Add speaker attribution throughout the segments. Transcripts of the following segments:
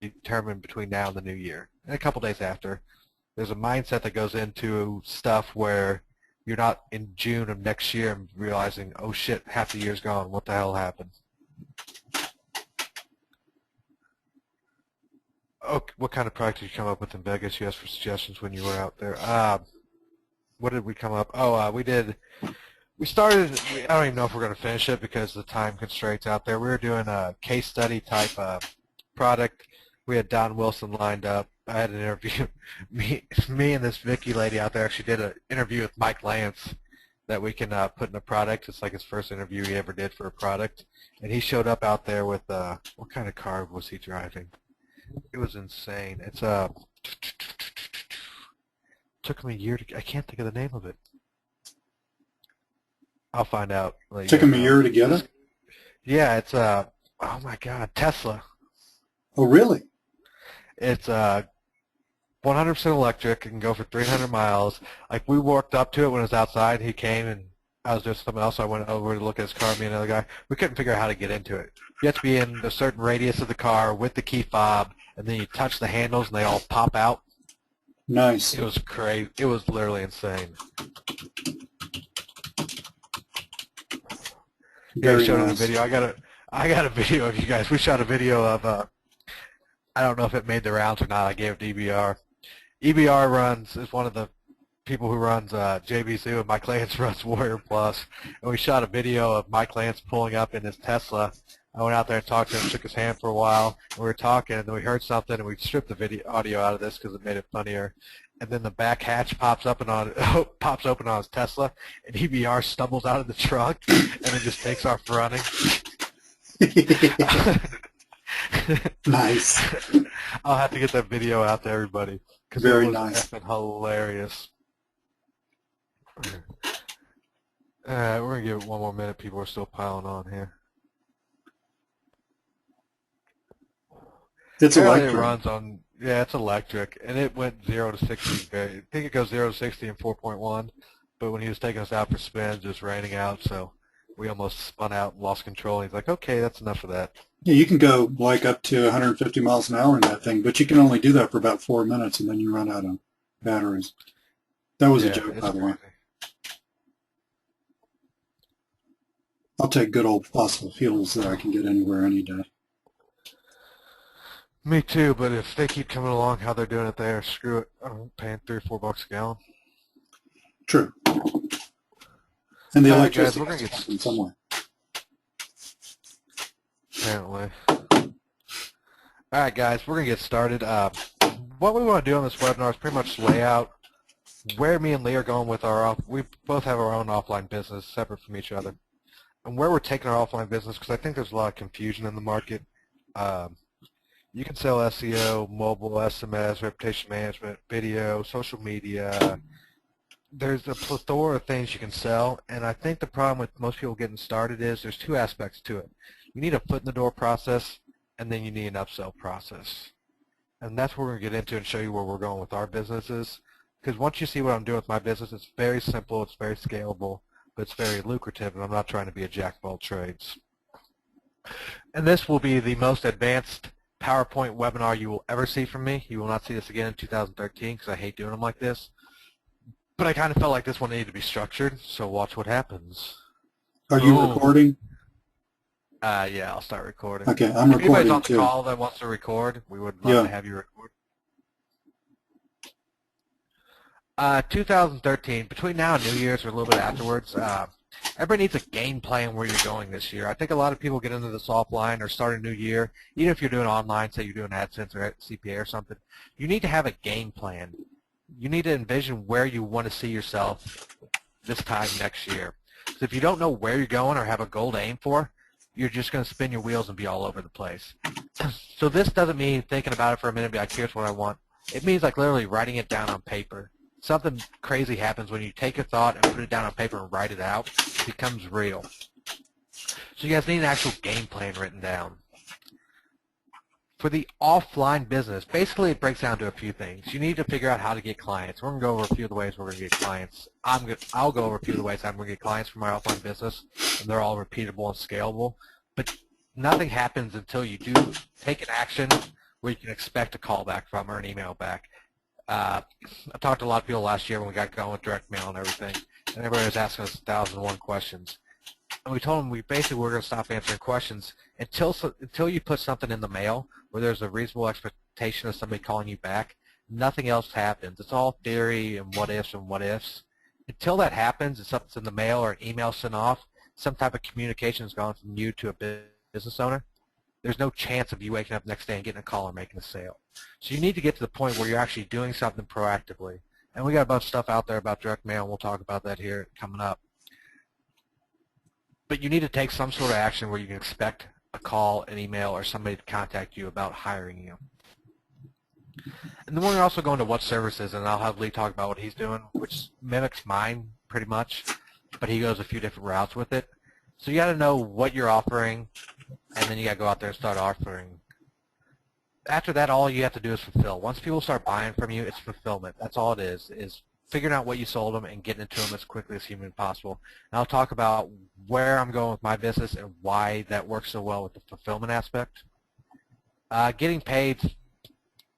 Speaker 1: determined between now and the new year, and a couple days after. There's a mindset that goes into stuff where you're not in June of next year and realizing, oh shit, half the year's gone. What the hell happened? Oh, what kind of product did you come up with in Vegas? You asked for suggestions when you were out there. What did we come up? Oh, we started, I don't even know if we're going to finish it because of the time constraints out there. We were doing a case study type product. We had Don Wilson lined up. I had an interview. Me and this Vicky lady out there actually did an interview with Mike Lance that we can put in a product. It's like his first interview he ever did for a product. And he showed up out there with, what kind of car was he driving? It was insane. It's took him a year to, I can't think of the name of it. I'll find out.
Speaker 2: Took him a year to get it?
Speaker 1: Yeah, it's oh my God, Tesla.
Speaker 2: Oh, really?
Speaker 1: It's 100% electric. It can go for 300 miles. Like, we walked up to it when it was outside. He came and I was doing something else. So I went over to look at his car, me and another guy. We couldn't figure out how to get into it. You have to be in a certain radius of the car with the key fob, and then you touch the handles and they all pop out.
Speaker 2: Nice.
Speaker 1: It was crazy. It was literally insane. Yeah, we showed nice. A video. I got a video of you guys. We shot a video of I don't know if it made the rounds or not. I gave it to EBR. EBR is one of the people who runs JVZoo, and Mike Lance runs Warrior Plus. And we shot a video of Mike Lance pulling up in his Tesla. I went out there and talked to him, shook his hand for a while, and we were talking, and then we heard something, and we stripped the audio out of this because it made it funnier. And then the back hatch pops open on his Tesla, and EBR stumbles out of the truck, and then just takes off running.
Speaker 2: Nice.
Speaker 1: I'll have to get that video out to everybody because
Speaker 2: very
Speaker 1: it was
Speaker 2: nice.
Speaker 1: Hilarious. We're gonna give it one more minute. People are still piling on here.
Speaker 2: It's electric.
Speaker 1: It runs on, yeah, it's electric, and it went 0 to 60. I think it goes 0 to 60 in 4.1, but when he was taking us out for spins, it was raining out, so we almost spun out and lost control. And he's like, okay, that's enough of that.
Speaker 2: Yeah, you can go like up to 150 miles an hour in that thing, but you can only do that for about 4 minutes, and then you run out of batteries. That was a joke, by the way. I'll take good old fossil fuels that I can get anywhere any day.
Speaker 1: Me too, but if they keep coming along how they're doing it there, screw it. I'm paying $3 or $4 a gallon.
Speaker 2: True. And the electricity
Speaker 1: guys, we're gonna get
Speaker 2: in some way.
Speaker 1: Apparently. All right, guys, we're going to get started. What we want to do on this webinar is pretty much lay out where me and Lee are going with we both have our own offline business separate from each other, and where we're taking our offline business, because I think there's a lot of confusion in the market. You can sell SEO, mobile, SMS, reputation management, video, social media. There's a plethora of things you can sell, and I think the problem with most people getting started is there's two aspects to it. You need a foot-in-the-door process, and then you need an upsell process. And that's what we're going to get into and show you where we're going with our businesses. Because once you see what I'm doing with my business, it's very simple, it's very scalable, but it's very lucrative, and I'm not trying to be a jack of all trades. And this will be the most advanced PowerPoint webinar you will ever see from me. You will not see this again in 2013 because I hate doing them like this. But I kind of felt like this one needed to be structured, so watch what happens.
Speaker 2: Are you recording?
Speaker 1: Yeah, I'll start recording.
Speaker 2: Okay, I'm recording too.
Speaker 1: If anybody's on the call that wants to record, we would love to have you record. 2013, between now and New Year's or a little bit afterwards, everybody needs a game plan where you're going this year. I think a lot of people get into this offline or start a new year, even if you're doing online, say you're doing AdSense or CPA or something, you need to have a game plan. You need to envision where you want to see yourself this time next year. So if you don't know where you're going or have a goal to aim for, you're just going to spin your wheels and be all over the place. So this doesn't mean thinking about it for a minute and be like, here's what I want. It means like literally writing it down on paper. Something crazy happens when you take a thought and put it down on paper and write it out. It becomes real. So you guys need an actual game plan written down. For the offline business, basically it breaks down to a few things. You need to figure out how to get clients. We're going to go over a few of the ways we're going to get clients. I'll go over a few of the ways I'm going to get clients for my offline business, and they're all repeatable and scalable. But nothing happens until you do take an action where you can expect a call back from or an email back. I talked to a lot of people last year when we got going with direct mail and everything, and everybody was asking us 1,001 questions. And we told them we basically were going to stop answering questions until you put something in the mail where there's a reasonable expectation of somebody calling you back. Nothing else happens. It's all theory and what ifs and what ifs. Until that happens and something's in the mail or an email sent off, some type of communication has gone from you to a business owner, there's no chance of you waking up the next day and getting a call or making a sale. So you need to get to the point where you're actually doing something proactively. And we got a bunch of stuff out there about direct mail, and we'll talk about that here coming up. But you need to take some sort of action where you can expect a call, an email, or somebody to contact you about hiring you. And then we're also going to what services, and I'll have Lee talk about what he's doing, which mimics mine pretty much, but he goes a few different routes with it. So you got to know what you're offering, and then you got to go out there and start offering. After that, all you have to do is fulfill. Once people start buying from you, it's fulfillment. That's all it is figuring out what you sold them and getting it to them as quickly as humanly possible. And I'll talk about where I'm going with my business and why that works so well with the fulfillment aspect. Getting paid,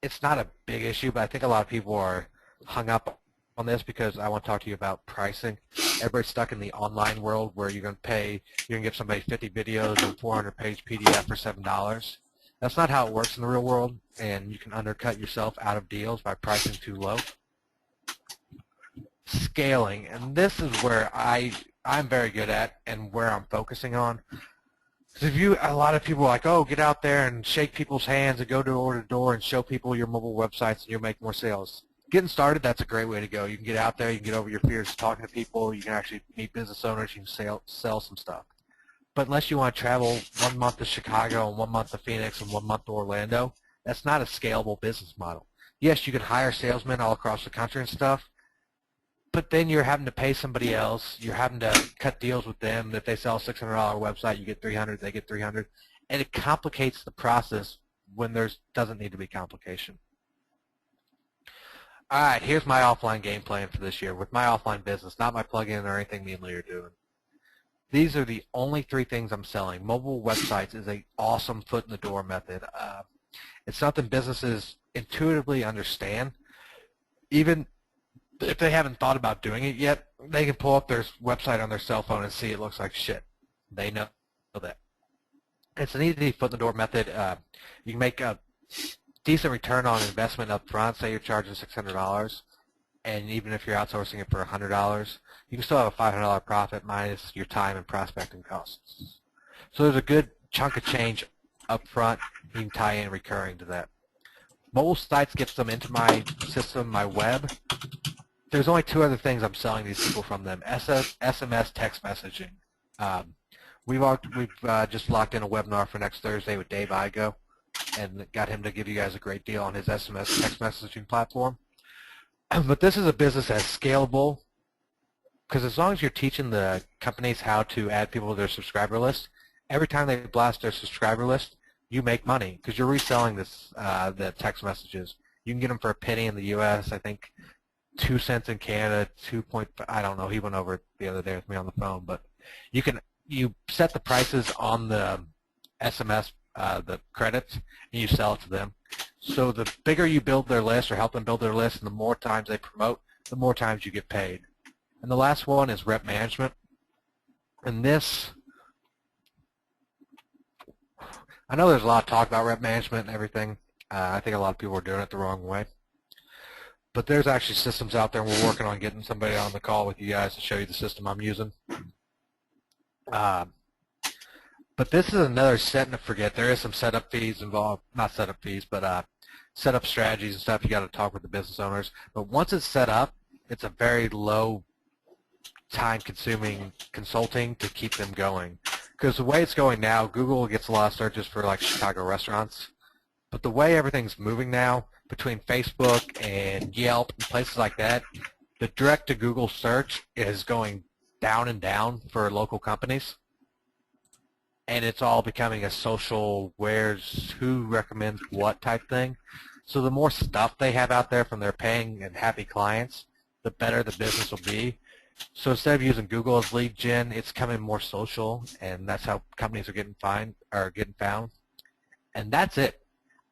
Speaker 1: it's not a big issue, but I think a lot of people are hung up on this because I want to talk to you about pricing. Everybody's stuck in the online world where you're going to give somebody 50 videos and 400-page PDF for $7. That's not how it works in the real world, and you can undercut yourself out of deals by pricing too low. Scaling, and this is where I'm very good at and where I'm focusing on. Because a lot of people are like, oh, get out there and shake people's hands and go door to door and show people your mobile websites and you'll make more sales. Getting started, that's a great way to go. You can get out there, you can get over your fears of talking to people, you can actually meet business owners, you can sell some stuff. But unless you want to travel 1 month to Chicago and 1 month to Phoenix and 1 month to Orlando, that's not a scalable business model. Yes, you can hire salesmen all across the country and stuff, but then you're having to pay somebody else. You're having to cut deals with them. If they sell a $600 website, you get $300, they get $300. And it complicates the process when there doesn't need to be complication. All right, here's my offline game plan for this year with my offline business, not my plugin or anything me and Lee are doing. These are the only 3 things I'm selling. Mobile websites is an awesome foot-in-the-door method. It's something businesses intuitively understand. Even if they haven't thought about doing it yet, they can pull up their website on their cell phone and see it looks like shit. They know that. It's an easy foot-in-the-door method. You can make a decent return on investment up front. Say you're charging $600, and even if you're outsourcing it for $100, you can still have a $500 profit minus your time and prospecting costs. So there's a good chunk of change up front. You can tie in recurring to that. Mobile sites gets them into my system, my web. There's only 2 other things I'm selling these people from them: SMS text messaging. We've just locked in a webinar for next Thursday with Dave Igo, and got him to give you guys a great deal on his SMS text messaging platform. But this is a business that's scalable, because as long as you're teaching the companies how to add people to their subscriber list, every time they blast their subscriber list, you make money because you're reselling the text messages. You can get them for a penny in the U.S., I think 2 cents in Canada, 2.5, I don't know, he went over it the other day with me on the phone, but you set the prices on the SMS, the credits, and you sell it to them. So the bigger you build their list or help them build their list, and the more times they promote, the more times you get paid. And the last one is rep management. And this, I know there's a lot of talk about rep management and everything. I think a lot of people are doing it the wrong way. But there's actually systems out there, and we're working on getting somebody on the call with you guys to show you the system I'm using. But this is another set and forget. There is some setup fees involved, not setup fees, but setup strategies and stuff. You got to talk with the business owners. But once it's set up, it's a very low time-consuming consulting to keep them going. Because the way it's going now, Google gets a lot of searches for like Chicago restaurants. But the way everything's moving now, between Facebook and Yelp and places like that, the direct-to-Google search is going down and down for local companies. And it's all becoming a social who recommends what type thing. So the more stuff they have out there from their paying and happy clients, the better the business will be. So instead of using Google as lead gen, it's coming more social, and that's how companies are getting found. And that's it.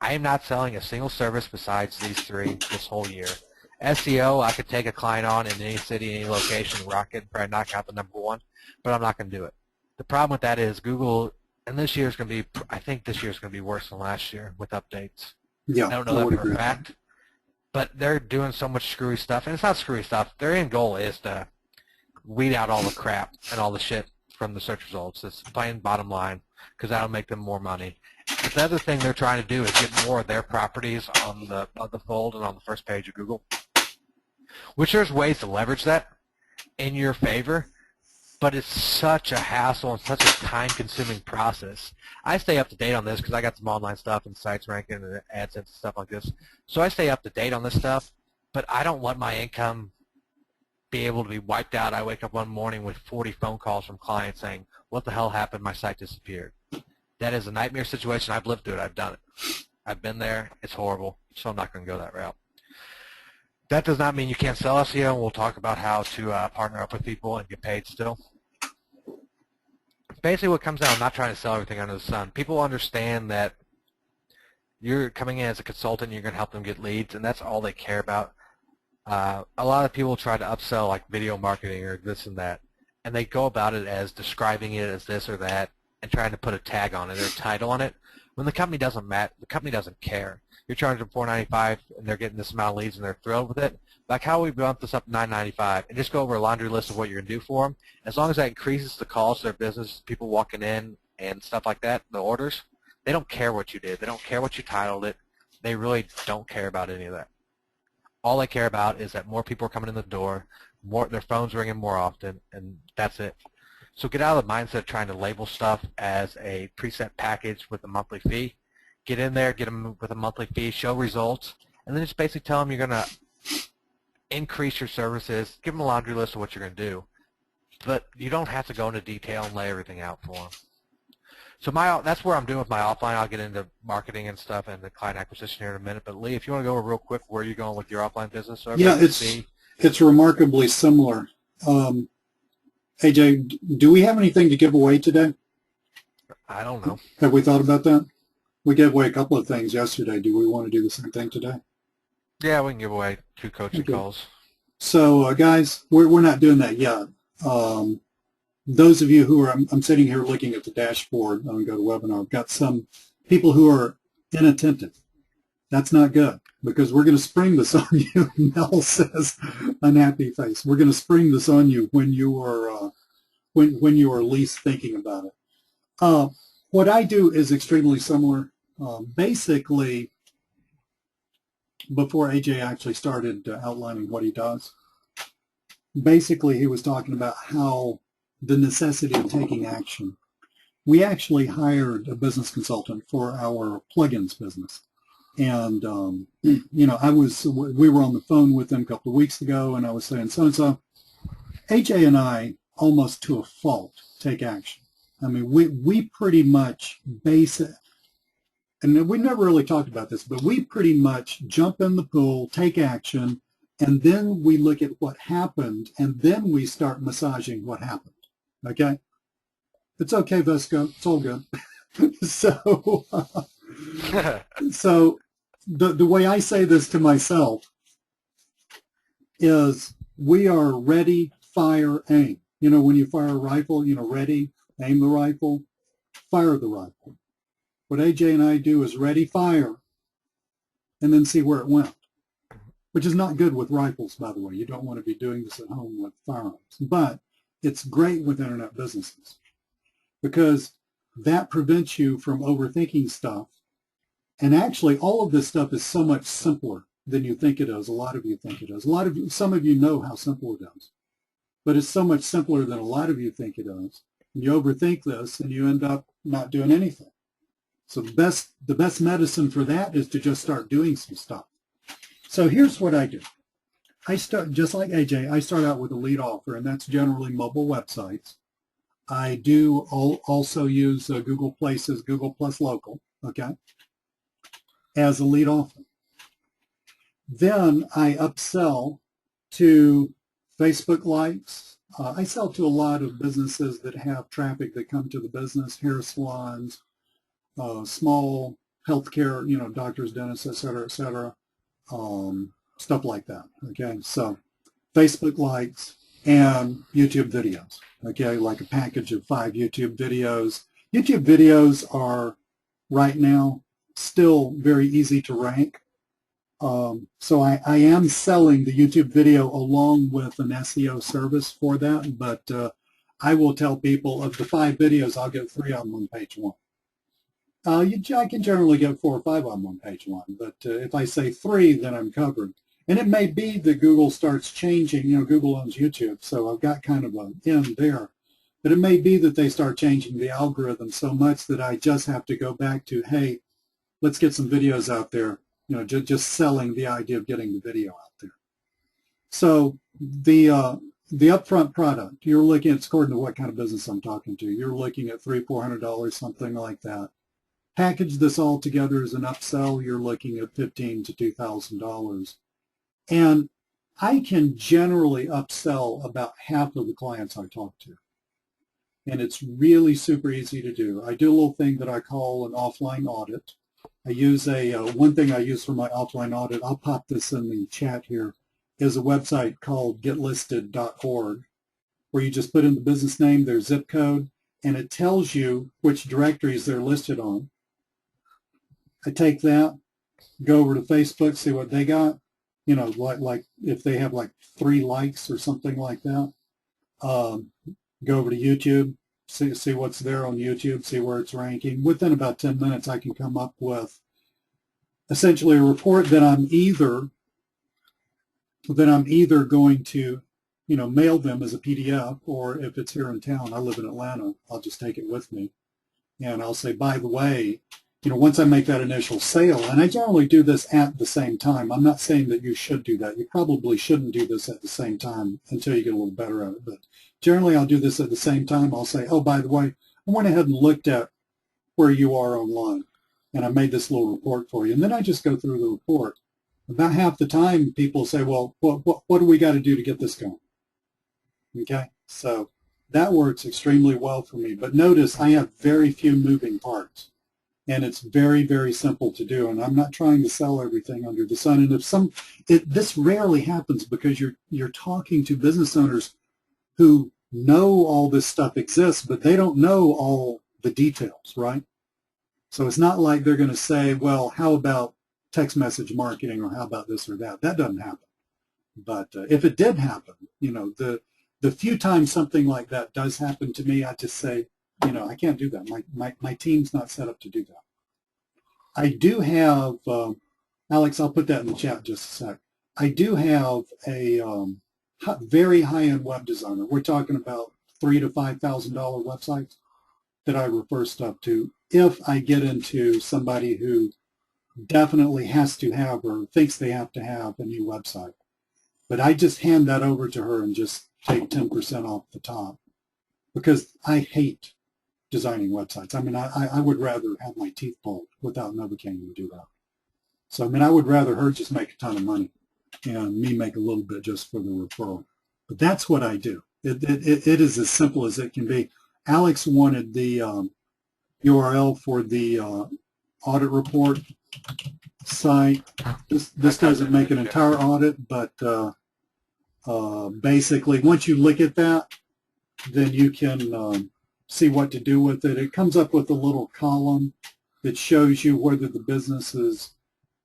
Speaker 1: I am not selling a single service besides these three this whole year. SEO, I could take a client on in any city, any location, rock it, and probably knock out the number one, but I'm not going to do it. The problem with that is Google, and this year is going to be, I think this year is going to be worse than last year with updates.
Speaker 2: Yeah,
Speaker 1: I don't
Speaker 2: I
Speaker 1: know
Speaker 2: would
Speaker 1: that for
Speaker 2: agree.
Speaker 1: a fact, but they're doing so much screwy stuff, and it's not screwy stuff. Their end goal is to weed out all the crap and all the shit from the search results. It's plain bottom line, because that'll make them more money. But the other thing they're trying to do is get more of their properties on the fold and on the first page of Google, which there's ways to leverage that in your favor, but it's such a hassle and such a time-consuming process. I stay up to date on this because I got some online stuff and sites ranking and AdSense and stuff like this. So I stay up to date on this stuff, but I don't let my income be able to be wiped out. I wake up one morning with 40 phone calls from clients saying, what the hell happened? My site disappeared. That is a nightmare situation. I've lived through it. I've done it. I've been there. It's horrible. So I'm not going to go that route. That does not mean you can't sell SEO, and we'll talk about how to partner up with people and get paid still. Basically what comes down, I'm not trying to sell everything under the sun. People understand that you're coming in as a consultant, you're going to help them get leads, and that's all they care about. A lot of people try to upsell like video marketing or this and that, and they go about it as describing it as this or that and trying to put a tag on it or a title on it. When the company doesn't care. You're charging them $4.95 and they're getting this amount of leads and they're thrilled with it. Like how we bump this up to $9.95 and just go over a laundry list of what you're going to do for them. As long as that increases the calls to their business, people walking in and stuff like that, the orders, they don't care what you did. They don't care what you titled it. They really don't care about any of that. All they care about is that more people are coming in the door, their phone's ringing more often, and that's it. So get out of the mindset of trying to label stuff as a preset package with a monthly fee. Get in there, get them with a monthly fee, show results, and then just basically tell them you're going to increase your services, give them a laundry list of what you're going to do. But you don't have to go into detail and lay everything out for them. So that's where I'm doing with my offline. I'll get into marketing and stuff and the client acquisition here in a minute. But Lee, if you want to go real quick, where are you going with your offline business? So
Speaker 2: Yeah, it's remarkably similar. AJ, do we have anything to give away today?
Speaker 1: I don't know.
Speaker 2: Have we thought about that? We gave away a couple of things yesterday. Do we want to do the same thing today?
Speaker 1: Yeah, we can give away 2 coaching calls.
Speaker 2: So, guys, we're not doing that yet. Those of you who are, I'm sitting here looking at the dashboard on GoToWebinar. I've got some people who are inattentive. That's not good because we're going to spring this on you. Mel says, unhappy face. We're going to spring this on you when you are when you are least thinking about it. What I do is extremely similar. Basically, before AJ actually started outlining what he does, basically he was talking about how the necessity of taking action. We actually hired a business consultant for our plugins business. And, you know, we were on the phone with them a couple of weeks ago, and I was saying, so-and-so, AJ and I, almost to a fault, take action. I mean, we pretty much base it, and we never really talked about this, but we pretty much jump in the pool, take action, and then we look at what happened, and then we start massaging what happened. Okay? It's okay, Vesco. It's all good. So the way I say this to myself is we are ready, fire, aim. You know, when you fire a rifle, you know, ready, aim the rifle, fire the rifle. What AJ and I do is ready, fire, and then see where it went, which is not good with rifles, by the way. You don't want to be doing this at home with firearms. But it's great with internet businesses because that prevents you from overthinking stuff. And actually, all of this stuff is so much simpler than you think it is. A lot of you think it is. Some of you know how simple it is. But it's so much simpler than a lot of you think it is. And you overthink this, and you end up not doing anything. So the best medicine for that is to just start doing some stuff. So here's what I do. I start, just like AJ, I start out with a lead offer, and that's generally mobile websites. I do also use Google Places, Google Plus Local, okay, as a lead offer. Then I upsell to Facebook likes. I sell to a lot of businesses that have traffic that come to the business, hair salons, small healthcare, doctors, dentists, et cetera, stuff like that. Okay, so Facebook likes and YouTube videos. Okay, like a package of 5 YouTube videos. YouTube videos are right now still very easy to rank. So I am selling the YouTube video along with an SEO service for that, but I will tell people of the 5 videos, I'll get 3 of them on page 1. I can generally get 4 or 5 of them on page 1, but if I say 3, then I'm covered. And it may be that Google starts changing, Google owns YouTube, so I've got kind of an end there. But it may be that they start changing the algorithm so much that I just have to go back to, hey, let's get some videos out there, just selling the idea of getting the video out there. So the upfront product, you're looking at, it's according to what kind of business I'm talking to, you're looking at $300-400, something like that. Package this all together as an upsell, you're looking at $1,500 to $2,000. And I can generally upsell about half of the clients I talk to. And it's really super easy to do. I do a little thing that I call an offline audit. I use one thing I use for my offline audit, I'll pop this in the chat here, is a website called getlisted.org, where you just put in the business name, their zip code, and it tells you which directories they're listed on. I take that, go over to Facebook, see what they got, like if they have like 3 likes or something like that. Go over to YouTube, see what's there on YouTube, see where it's ranking. Within about 10 minutes, I can come up with essentially a report that I'm either going to, mail them as a PDF, or if it's here in town, I live in Atlanta, I'll just take it with me. And I'll say, by the way, once I make that initial sale, and I generally do this at the same time. I'm not saying that you should do that. You probably shouldn't do this at the same time until you get a little better at it. But generally, I'll do this at the same time. I'll say, oh, by the way, I went ahead and looked at where you are online, and I made this little report for you. And then I just go through the report. About half the time, people say, well, what do we got to do to get this going? Okay, so that works extremely well for me. But notice I have very few moving parts. And it's very, very simple to do. And I'm not trying to sell everything under the sun. And this rarely happens because you're talking to business owners who know all this stuff exists, but they don't know all the details, right? So it's not like they're going to say, well, how about text message marketing, or how about this or that? That doesn't happen. But if it did happen, the few times something like that does happen to me, I just say, I can't do that. My team's not set up to do that. I do have, Alex, I'll put that in the chat in just a sec. I do have a very high-end web designer. We're talking about $3,000 to $5,000 websites that I refer stuff to if I get into somebody who definitely has to have or thinks they have to have a new website. But I just hand that over to her and just take 10% off the top, because I hate designing websites. I mean, I would rather have my teeth pulled without Novocaine to do that. So, I mean, I would rather her just make a ton of money and me make a little bit just for the referral. But that's what I do. It is as simple as it can be. Alex wanted the URL for the audit report site. This doesn't make an entire audit, but basically, once you look at that, then you can see what to do with it. It comes up with a little column that shows you whether the business has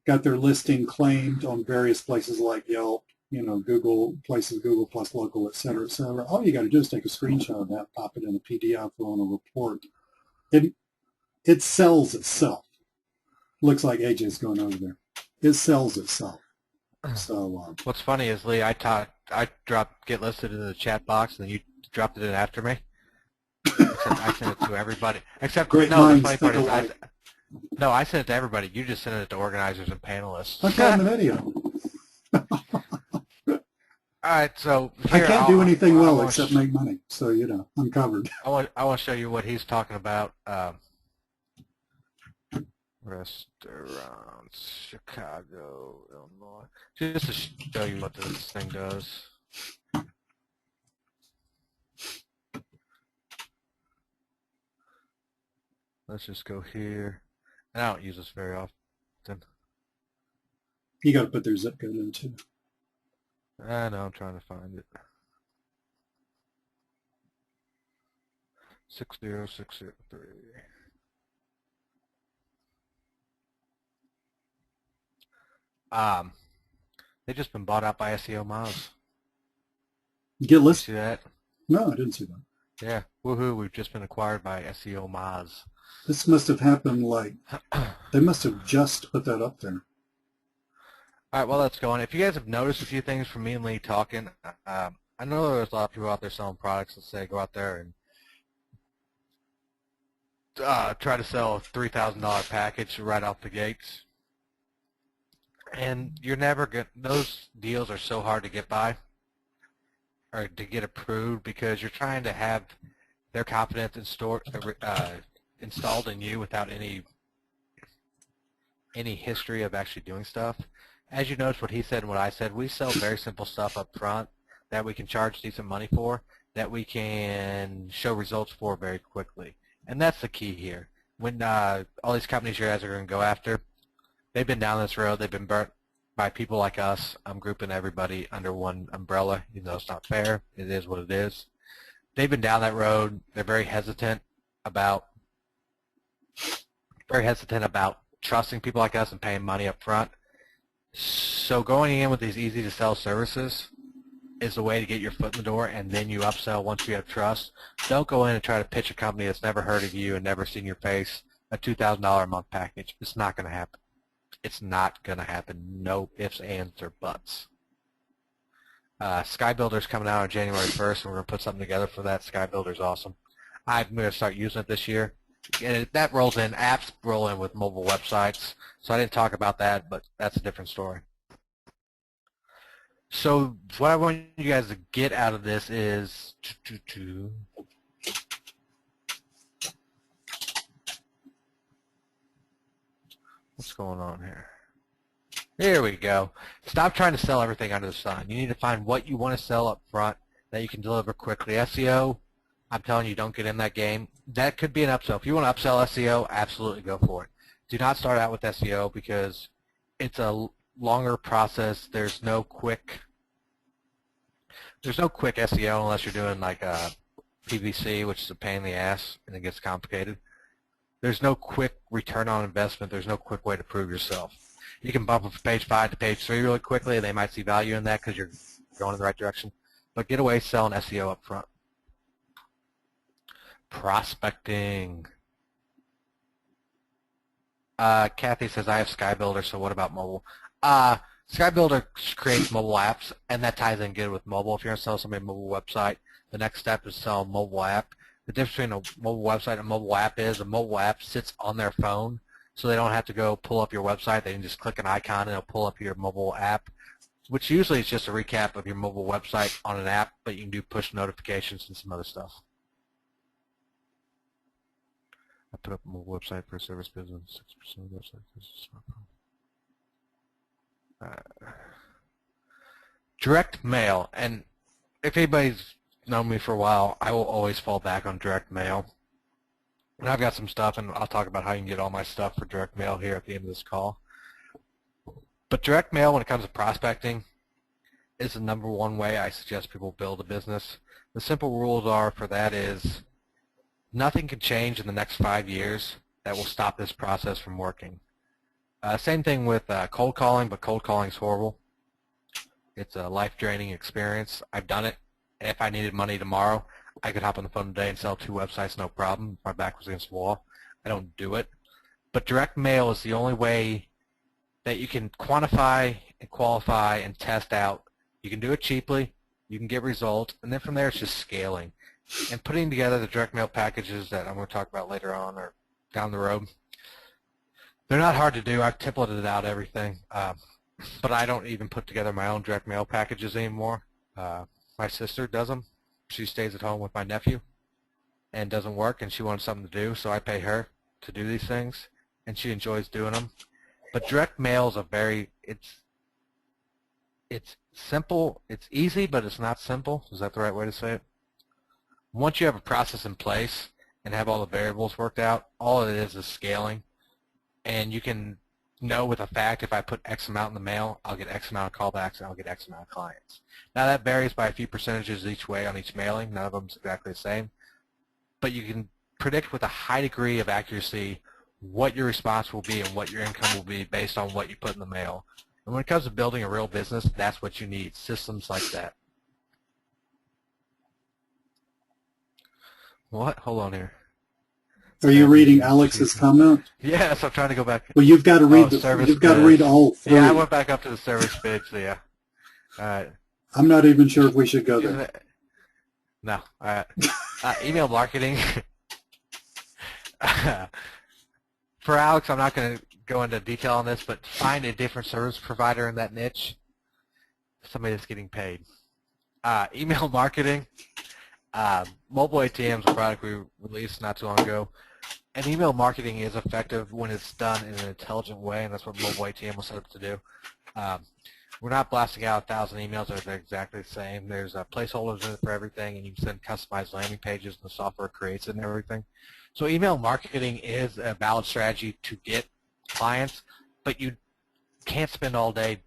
Speaker 2: got their listing claimed on various places like Yelp, Google places, Google Plus Local, et cetera, et cetera. All you got to do is take a screenshot of that, pop it in a PDF or on a report. It sells itself. Looks like AJ's going over there. It sells itself. So
Speaker 1: what's funny is, Lee, I dropped Get Listed into the chat box, and then you dropped it in after me. Except I sent it to everybody. Except,
Speaker 2: great
Speaker 1: no, the
Speaker 2: minds
Speaker 1: funny part
Speaker 2: think
Speaker 1: is,
Speaker 2: alike.
Speaker 1: no, I sent it to everybody. You just sent it to organizers and panelists.
Speaker 2: I saw in the video.
Speaker 1: All right, so
Speaker 2: I
Speaker 1: here,
Speaker 2: can't do anything well
Speaker 1: wanna
Speaker 2: except make money, so I'm covered.
Speaker 1: I want to show you what he's talking about. Restaurants, Chicago, Illinois. Just to show you what this thing does. Let's just go here, And I don't use this very often.
Speaker 2: You got to put their zip code in too.
Speaker 1: I know, I'm trying to find it. 60603. They've just been bought out by SEO Moz.
Speaker 2: Get
Speaker 1: You
Speaker 2: list?
Speaker 1: see that?
Speaker 2: No, I didn't see that.
Speaker 1: Yeah. Woohoo, we've just been acquired by SEO Moz.
Speaker 2: This must have happened like, they must have just put that up there.
Speaker 1: All right, well, let's go on. If you guys have noticed a few things from me and Lee talking, I know there's a lot of people out there selling products that say go out there and try to sell a $3,000 package right off the gates. And you're never going to, those deals are so hard to get by or to get approved because you're trying to have their confidence installed in you without any history of actually doing stuff. As you notice what he said and what I said, we sell very simple stuff up front that we can charge decent money for, that we can show results for very quickly. And that's the key here. When all these companies you guys are going to go after, they've been down this road. They've been burnt by people like us. I'm grouping everybody under one umbrella. You know, it's not fair. It is what it is. They've been down that road. They're very hesitant about trusting people like us and paying money up front. So going in with these easy-to-sell services is the way to get your foot in the door, and then you upsell once you have trust. Don't go in and try to pitch a company that's never heard of you and never seen your face a $2,000 a month package. It's not going to happen. It's not going to happen. No ifs, ands, or buts. SkyBuilder's coming out on January 1st, and we're going to put something together for that. SkyBuilder's awesome. I'm going to start using it this year. And that rolls in. Apps roll in with mobile websites. So I didn't talk about that, but that's a different story. So what I want you guys to get out of this is what's going on here? Here we go. Stop trying to sell everything under the sun. You need to find what you want to sell up front that you can deliver quickly. SEO, I'm telling you, don't get in that game. That could be an upsell. If you want to upsell SEO, absolutely go for it. Do not start out with SEO because it's a longer process. There's no quick SEO unless you're doing like a PVC, which is a pain in the ass and it gets complicated. There's no quick return on investment. There's no quick way to prove yourself. You can bump from page 5 to page 3 really quickly. They might see value in that because you're going in the right direction. But get away selling SEO up front. Prospecting. Kathy says, I have SkyBuilder, so what about mobile? SkyBuilder creates mobile apps, and that ties in good with mobile. If you're going to sell somebody a mobile website, the next step is sell a mobile app. The difference between a mobile website and a mobile app is a mobile app sits on their phone, so they don't have to go pull up your website. They can just click an icon, and it'll pull up your mobile app, which usually is just a recap of your mobile website on an app, but you can do push notifications and some other stuff. I put up a mobile website for a service business, 6% of the website is smartphone. Direct mail, and if anybody's known me for a while, I will always fall back on direct mail. And I've got some stuff, and I'll talk about how you can get all my stuff for direct mail here at the end of this call. But direct mail, when it comes to prospecting, is the #1 way I suggest people build a business. The simple rules are for that is nothing can change in the next 5 years that will stop this process from working. Same thing with cold calling, but cold calling is horrible. It's a life-draining experience. I've done it. If I needed money tomorrow, I could hop on the phone today and sell 2 websites, no problem. My back was against the wall. I don't do it. But direct mail is the only way that you can quantify and qualify and test out. You can do it cheaply. You can get results. And then from there, it's just scaling. And putting together the direct mail packages that I'm going to talk about later on or down the road, they're not hard to do. I've templated out everything. But I don't even put together my own direct mail packages anymore. My sister does them. She stays at home with my nephew and doesn't work, and she wants something to do, so I pay her to do these things, and she enjoys doing them. But direct mail is it's simple. It's easy, but it's not simple. Is that the right way to say it? Once you have a process in place and have all the variables worked out, all it is scaling. and you can know with a fact if I put X amount in the mail, I'll get X amount of callbacks and I'll get X amount of clients. Now that varies by a few percentages each way on each mailing. None of them is exactly the same. But you can predict with a high degree of accuracy what your response will be and what your income will be based on what you put in the mail. And when it comes to building a real business, that's what you need, systems like that. What? Hold on here.
Speaker 2: Are you reading Alex's comment?
Speaker 1: Yes, I'm trying to go back.
Speaker 2: Well, you've got to read you've got to read all three.
Speaker 1: Yeah, I went back up to the service page, so yeah. All right.
Speaker 2: I'm not even sure if we should go there.
Speaker 1: No. All right. Email marketing. For Alex, I'm not going to go into detail on this, but find a different service provider in that niche. Somebody that's getting paid. Email marketing. Mobile ATM is a product we released not too long ago. And email marketing is effective when it's done in an intelligent way, and that's what mobile ATM was set up to do. We're not blasting out 1,000 emails that are exactly the same. There's placeholders in it for everything, and you can send customized landing pages, and the software creates it and everything. So email marketing is a valid strategy to get clients, but you can't spend all day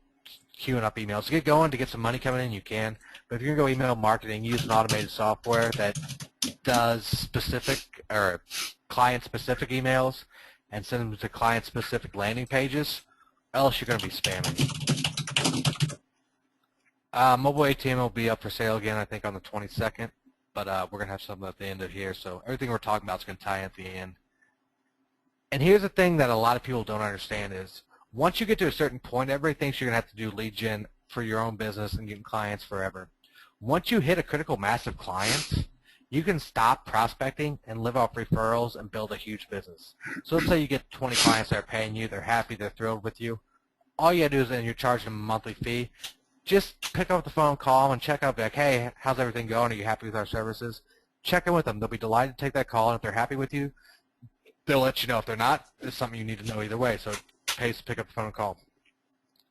Speaker 1: queuing up emails. To get going, to get some money coming in, you can. But if you're going to go email marketing, use an automated software that does specific or client-specific emails and send them to client-specific landing pages, or else you're going to be spamming. Mobile ATM will be up for sale again, I think, on the 22nd, but we're going to have something at the end of here, so everything we're talking about is going to tie in at the end. And here's the thing that a lot of people don't understand is once you get to a certain point, everybody thinks you're going to have to do lead gen for your own business and getting clients forever. Once you hit a critical mass of clients, you can stop prospecting and live off referrals and build a huge business. So let's say you get 20 clients that are paying you, they're happy, they're thrilled with you. All you got to do is, and you're charging them a monthly fee, just pick up the phone, call them, and check out, like, hey, how's everything going? Are you happy with our services? Check in with them. They'll be delighted to take that call, and if they're happy with you, they'll let you know. If they're not, it's something you need to know either way, so it pays to pick up the phone and call.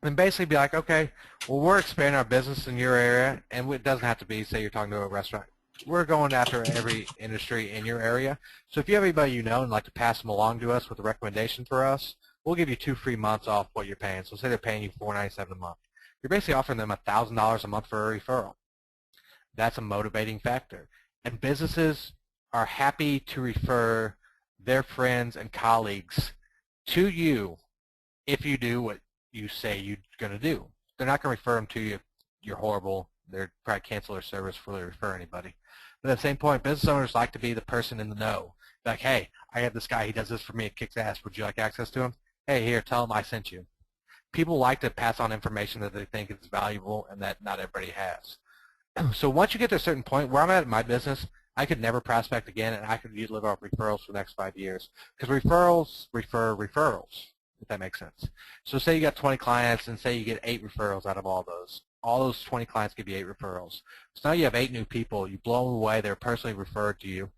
Speaker 1: And basically be like, okay, well, we're expanding our business in your area, and it doesn't have to be, say you're talking to a restaurant. We're going after every industry in your area. So if you have anybody you know and like to pass them along to us with a recommendation for us, we'll give you 2 free months off what you're paying. So say they're paying you $4.97 a month. You're basically offering them $1,000 a month for a referral. That's a motivating factor. And businesses are happy to refer their friends and colleagues to you if you do what you say you're going to do. They're not going to refer them to you if you're horrible. They'll probably cancel their service before they refer anybody. But at the same point, business owners like to be the person in the know. Like, hey, I have this guy, he does this for me, it kicks ass. Would you like access to him? Hey, here, tell him I sent you. People like to pass on information that they think is valuable and that not everybody has. So once you get to a certain point, where I'm at in my business, I could never prospect again, and I could live off referrals for the next 5 years. Because referrals refer referrals, if that makes sense. So say you got 20 clients, and say you get 8 referrals out of all those. All those 20 clients give you 8 referrals. So now you have 8 new people. You blow them away. They're personally referred to you.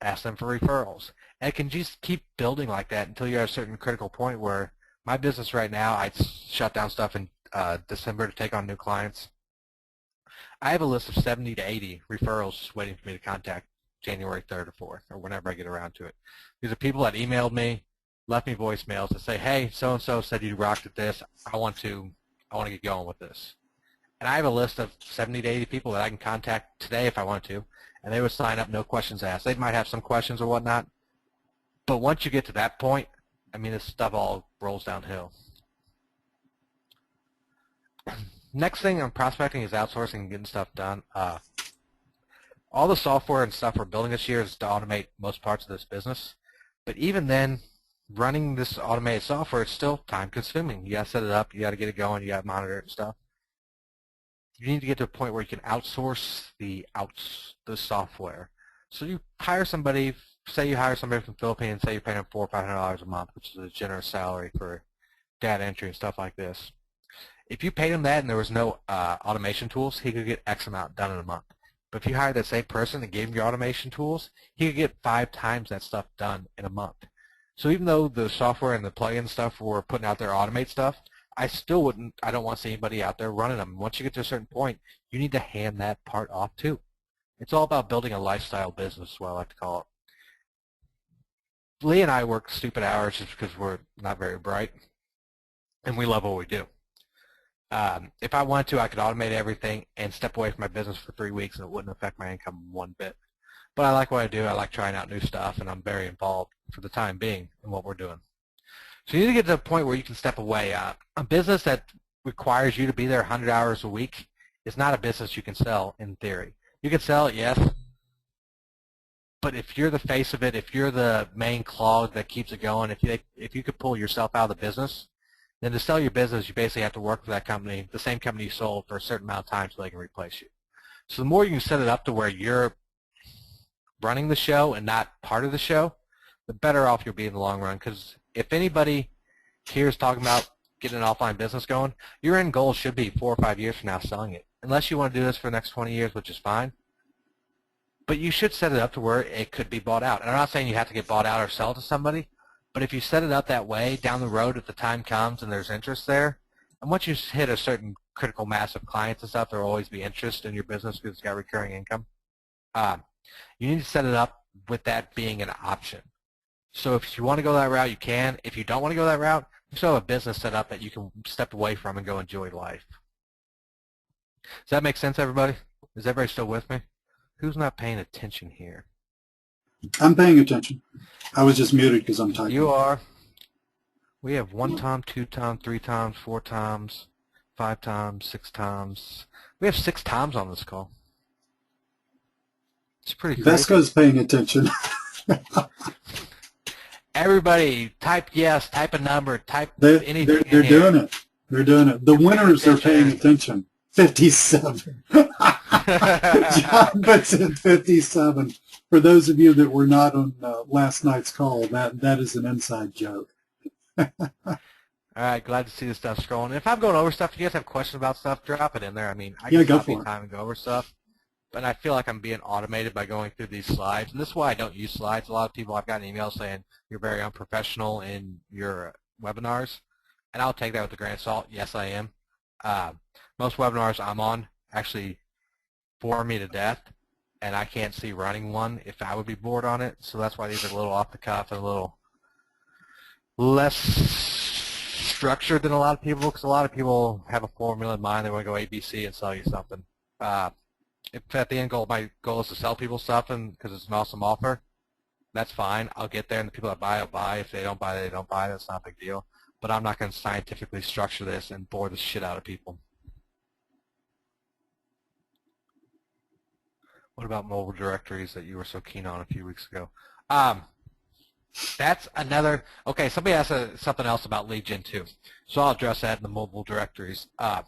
Speaker 1: Ask them for referrals. And it can just keep building like that until you're at a certain critical point where my business right now, I shut down stuff in December to take on new clients. I have a list of 70 to 80 referrals just waiting for me to contact January 3rd or 4th or whenever I get around to it. These are people that emailed me, left me voicemails to say, hey, so-and-so said you rocked at this. I want to get going with this. And I have a list of 70 to 80 people that I can contact today if I want to, and they would sign up, no questions asked. They might have some questions or whatnot, but once you get to that point, I mean, this stuff all rolls downhill. Next thing on prospecting is outsourcing and getting stuff done. All the software and stuff we're building this year is to automate most parts of this business, but even then, running this automated software is still time-consuming. You got to set it up, you got to get it going, you got to monitor it and stuff. You need to get to a point where you can outsource the software. So you hire somebody, say you hire somebody from the Philippines, say you're paying them $400 or $500 a month, which is a generous salary for data entry and stuff like this. If you paid him that and there was no automation tools, he could get X amount done in a month. But if you hired that same person and gave him your automation tools, he could get 5 times that stuff done in a month. So even though the software and the plugin stuff were putting out there automate stuff, I don't want to see anybody out there running them. Once you get to a certain point, you need to hand that part off too. It's all about building a lifestyle business, is what I like to call it. Lee and I work stupid hours just because we're not very bright, and we love what we do. If I wanted to, I could automate everything and step away from my business for 3 weeks, and it wouldn't affect my income one bit. But I like what I do. I like trying out new stuff, and I'm very involved for the time being in what we're doing. So you need to get to a point where you can step away. A business that requires you to be there 100 hours a week is not a business you can sell in theory. You can sell it, yes, but if you're the face of it, if you're the main clog that keeps it going, if you could pull yourself out of the business, then to sell your business, you basically have to work for that company, the same company you sold, for a certain amount of time so they can replace you. So the more you can set it up to where you're running the show and not part of the show, the better off you'll be in the long run. Because if anybody here is talking about getting an offline business going, your end goal should be 4 or 5 years from now selling it. Unless you want to do this for the next 20 years, which is fine. But you should set it up to where it could be bought out. And I'm not saying you have to get bought out or sell to somebody, but if you set it up that way, down the road, if the time comes and there's interest there, and once you hit a certain critical mass of clients and stuff, there will always be interest in your business because it's got recurring income. You need to set it up with that being an option. So if you want to go that route, you can. If you don't want to go that route, you still have a business set up that you can step away from and go enjoy life. Does that make sense, everybody? Is everybody still with me? Who's not paying attention here?
Speaker 2: I'm paying attention. I was just muted because I'm typing.
Speaker 1: You are. We have 1 time, 2 times, 3 times, 4 times, 5 times, 6 times. We have 6 times on this call. It's pretty crazy.
Speaker 2: Vesco's paying attention.
Speaker 1: Everybody, type yes, type a number, type anything.
Speaker 2: They're doing it. They're doing it. The winners are paying attention. 57. John puts in 57. For those of you that were not on last night's call, that is an inside joke.
Speaker 1: All right, glad to see this stuff scrolling. If I'm going over stuff, if you guys have questions about stuff, drop it in there. I mean, I can stop anytime and go over stuff, but I feel like I'm being automated by going through these slides, and this is why I don't use slides. A lot of people, I've gotten emails saying you're very unprofessional in your webinars, and I'll take that with a grain of salt. Yes, I am. Most webinars I'm on actually bore me to death, and I can't see running one if I would be bored on it, so that's why these are a little off the cuff and a little less structured than a lot of people, because a lot of people have a formula in mind. They want to go ABC and sell you something. If at the end goal, my goal is to sell people something because it's an awesome offer, that's fine. I'll get there, and the people that buy will buy. If they don't buy, they don't buy. That's not a big deal. But I'm not going to scientifically structure this and bore the shit out of people. What about mobile directories that you were so keen on a few weeks ago? That's another, okay, somebody asked something else about lead gen too. So I'll address that in the mobile directories. The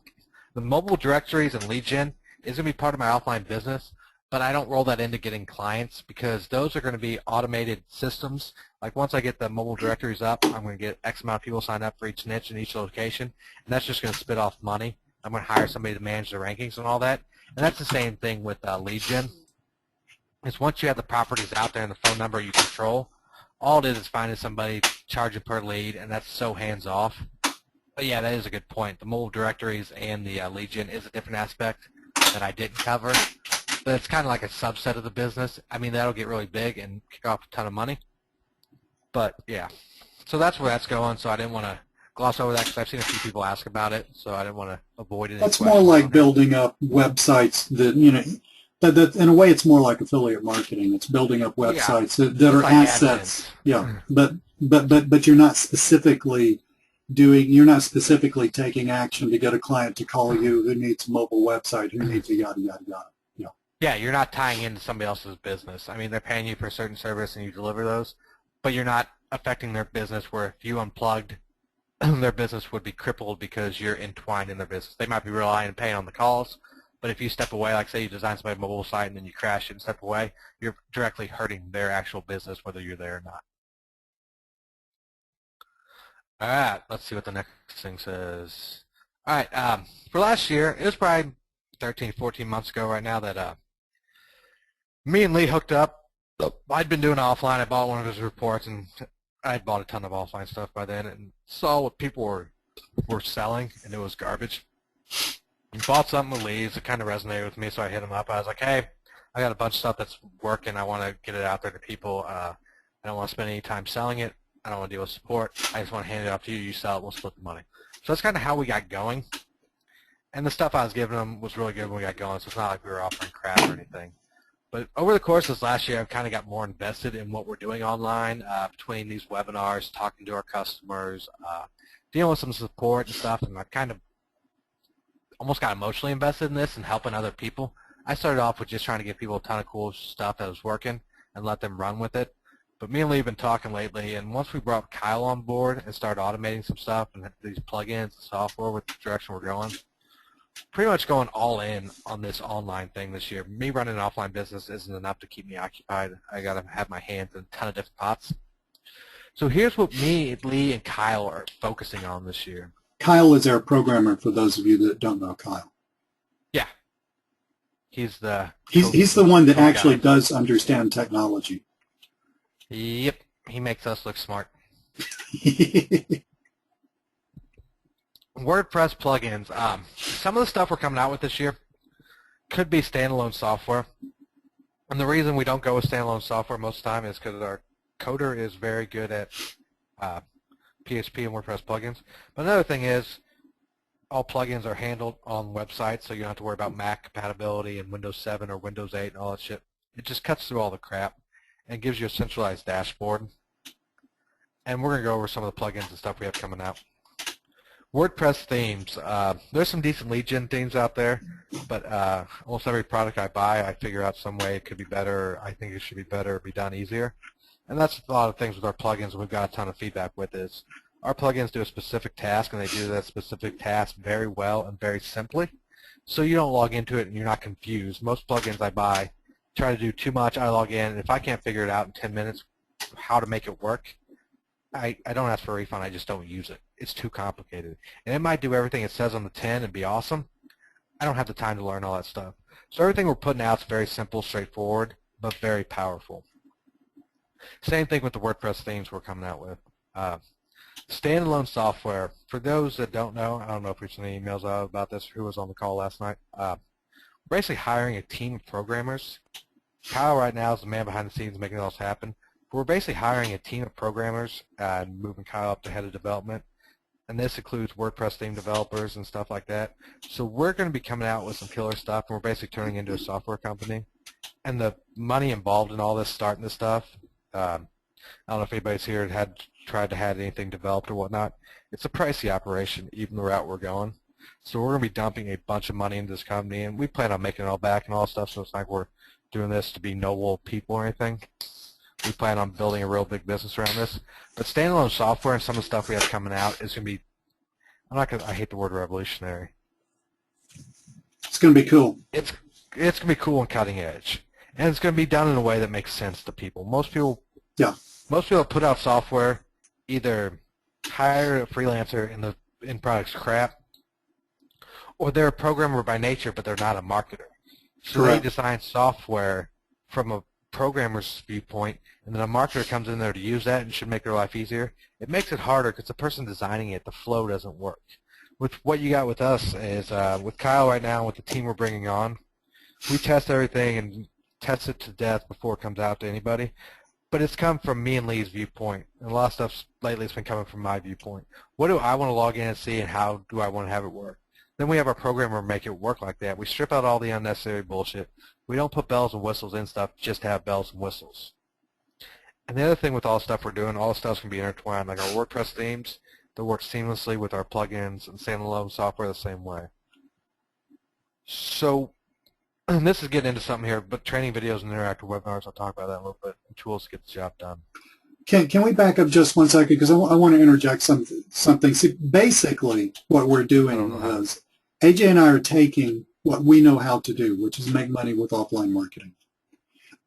Speaker 1: mobile directories and lead gen is going to be part of my offline business, but I don't roll that into getting clients because those are going to be automated systems. Like once I get the mobile directories up, I'm going to get X amount of people signed up for each niche and each location, and that's just going to spit off money. I'm going to hire somebody to manage the rankings and all that. And that's the same thing with lead gen. Is once you have the properties out there and the phone number you control, all it is finding somebody, charging per lead, and that's so hands-off. But yeah, that is a good point. The mobile directories and the lead gen is a different aspect that I didn't cover. But it's kind of like a subset of the business. I mean, that'll get really big and kick off a ton of money. But yeah, so that's where that's going. So I didn't want to gloss over that because I've seen a few people ask about it. So I didn't want to avoid it.
Speaker 2: That's more like building up websites that, you know, that in a way it's more like affiliate marketing. It's building up websites that are like assets. AdSense. Yeah, but you're not specifically taking action to get a client to call you who needs a mobile website, who needs a yada yada yada.
Speaker 1: Yeah, you're not tying into somebody else's business. I mean, they're paying you for a certain service and you deliver those, but you're not affecting their business where if you unplugged, their business would be crippled because you're entwined in their business. They might be relying and paying on the calls, but if you step away, like say you design somebody's mobile site and then you crash it and step away, you're directly hurting their actual business whether you're there or not. All right, let's see what the next thing says. All right, for last year, it was probably 13, 14 months ago right now that me and Lee hooked up. I'd been doing offline. I bought one of his reports, and I had bought a ton of offline stuff by then and saw what people were selling, and it was garbage. And bought something with Lee's. It kind of resonated with me, so I hit him up. I was like, hey, I got a bunch of stuff that's working. I want to get it out there to people. I don't want to spend any time selling it. I don't want to deal with support. I just want to hand it off to you. You sell it. We'll split the money. So that's kind of how we got going. And the stuff I was giving them was really good when we got going, so it's not like we were offering crap or anything. But over the course of this last year, I've kind of got more invested in what we're doing online, between these webinars, talking to our customers, dealing with some support and stuff, and I've kind of almost got emotionally invested in this and helping other people. I started off with just trying to give people a ton of cool stuff that was working and let them run with it. But me and Lee have been talking lately, and once we brought Kyle on board and started automating some stuff and these plugins and software with the direction we're going, pretty much going all in on this online thing this year. Me running an offline business isn't enough to keep me occupied. I got to have my hands in a ton of different pots. So here's what me, Lee, and Kyle are focusing on this year.
Speaker 2: Kyle is our programmer, for those of you that don't know Kyle.
Speaker 1: Yeah. He's the
Speaker 2: one that actually
Speaker 1: guy.
Speaker 2: does understand technology.
Speaker 1: Yep. He makes us look smart. WordPress plugins. Some of the stuff we're coming out with this year could be standalone software. And the reason we don't go with standalone software most of the time is because our coder is very good at PHP and WordPress plugins. But another thing is all plugins are handled on websites, so you don't have to worry about Mac compatibility and Windows 7 or Windows 8 and all that shit. It just cuts through all the crap and gives you a centralized dashboard. And we're going to go over some of the plugins and stuff we have coming out. WordPress themes. There's some decent lead gen themes out there, but almost every product I buy, I figure out some way it could be better. I think it should be better, be done easier. And that's a lot of things with our plugins we've got a ton of feedback with is our plugins do a specific task, and they do that specific task very well and very simply. So you don't log into it and you're not confused. Most plugins I buy try to do too much. I log in, and if I can't figure it out in 10 minutes how to make it work, I don't ask for a refund. I just don't use it. It's too complicated. And it might do everything it says on the tin and be awesome. I don't have the time to learn all that stuff. So everything we're putting out is very simple, straightforward, but very powerful. Same thing with the WordPress themes we're coming out with. Standalone software. For those that don't know, I don't know if we've seen any emails out about this, who was on the call last night. We're basically hiring a team of programmers. Kyle right now is the man behind the scenes making all this happen. We're basically hiring a team of programmers and moving Kyle up to head of development. And this includes WordPress theme developers and stuff like that. So we're going to be coming out with some killer stuff, and we're basically turning into a software company. And the money involved in all this, starting this stuff, I don't know if anybody's here had tried to have anything developed or whatnot. It's a pricey operation, even the route we're going. So we're going to be dumping a bunch of money into this company, and we plan on making it all back and all stuff, so it's not like we're doing this to be noble people or anything. We plan on building a real big business around this. But standalone software and some of the stuff we have coming out is going to be, I hate the word revolutionary.
Speaker 2: It's going to be cool.
Speaker 1: It's going to be cool and cutting edge. And it's going to be done in a way that makes sense to people. Most people that put out software either hire a freelancer and the end product's crap, or they're a programmer by nature, but they're not a marketer. So
Speaker 2: Correct.
Speaker 1: they design software from a programmer's viewpoint, and then a marketer comes in there to use that and should make their life easier. It makes it harder because the person designing it, the flow doesn't work. With what you got with us is, with Kyle right now, with the team we're bringing on, we test everything and test it to death before it comes out to anybody. But it's come from me and Lee's viewpoint, and a lot of stuff lately has been coming from my viewpoint. What do I want to log in and see, and how do I want to have it work? Then we have our programmer make it work like that. We strip out all the unnecessary bullshit. We don't put bells and whistles in stuff just to have bells and whistles. And the other thing with all the stuff we're doing, all the stuff can be intertwined. Like our WordPress themes, they work seamlessly with our plugins and standalone software the same way. So, and this is getting into something here, but training videos and interactive webinars, I'll talk about that a little bit, and tools to get the job done.
Speaker 2: Can we back up just 1 second, because I want to interject something. See, basically, what we're doing is AJ and I are taking what we know how to do, which is make money with offline marketing.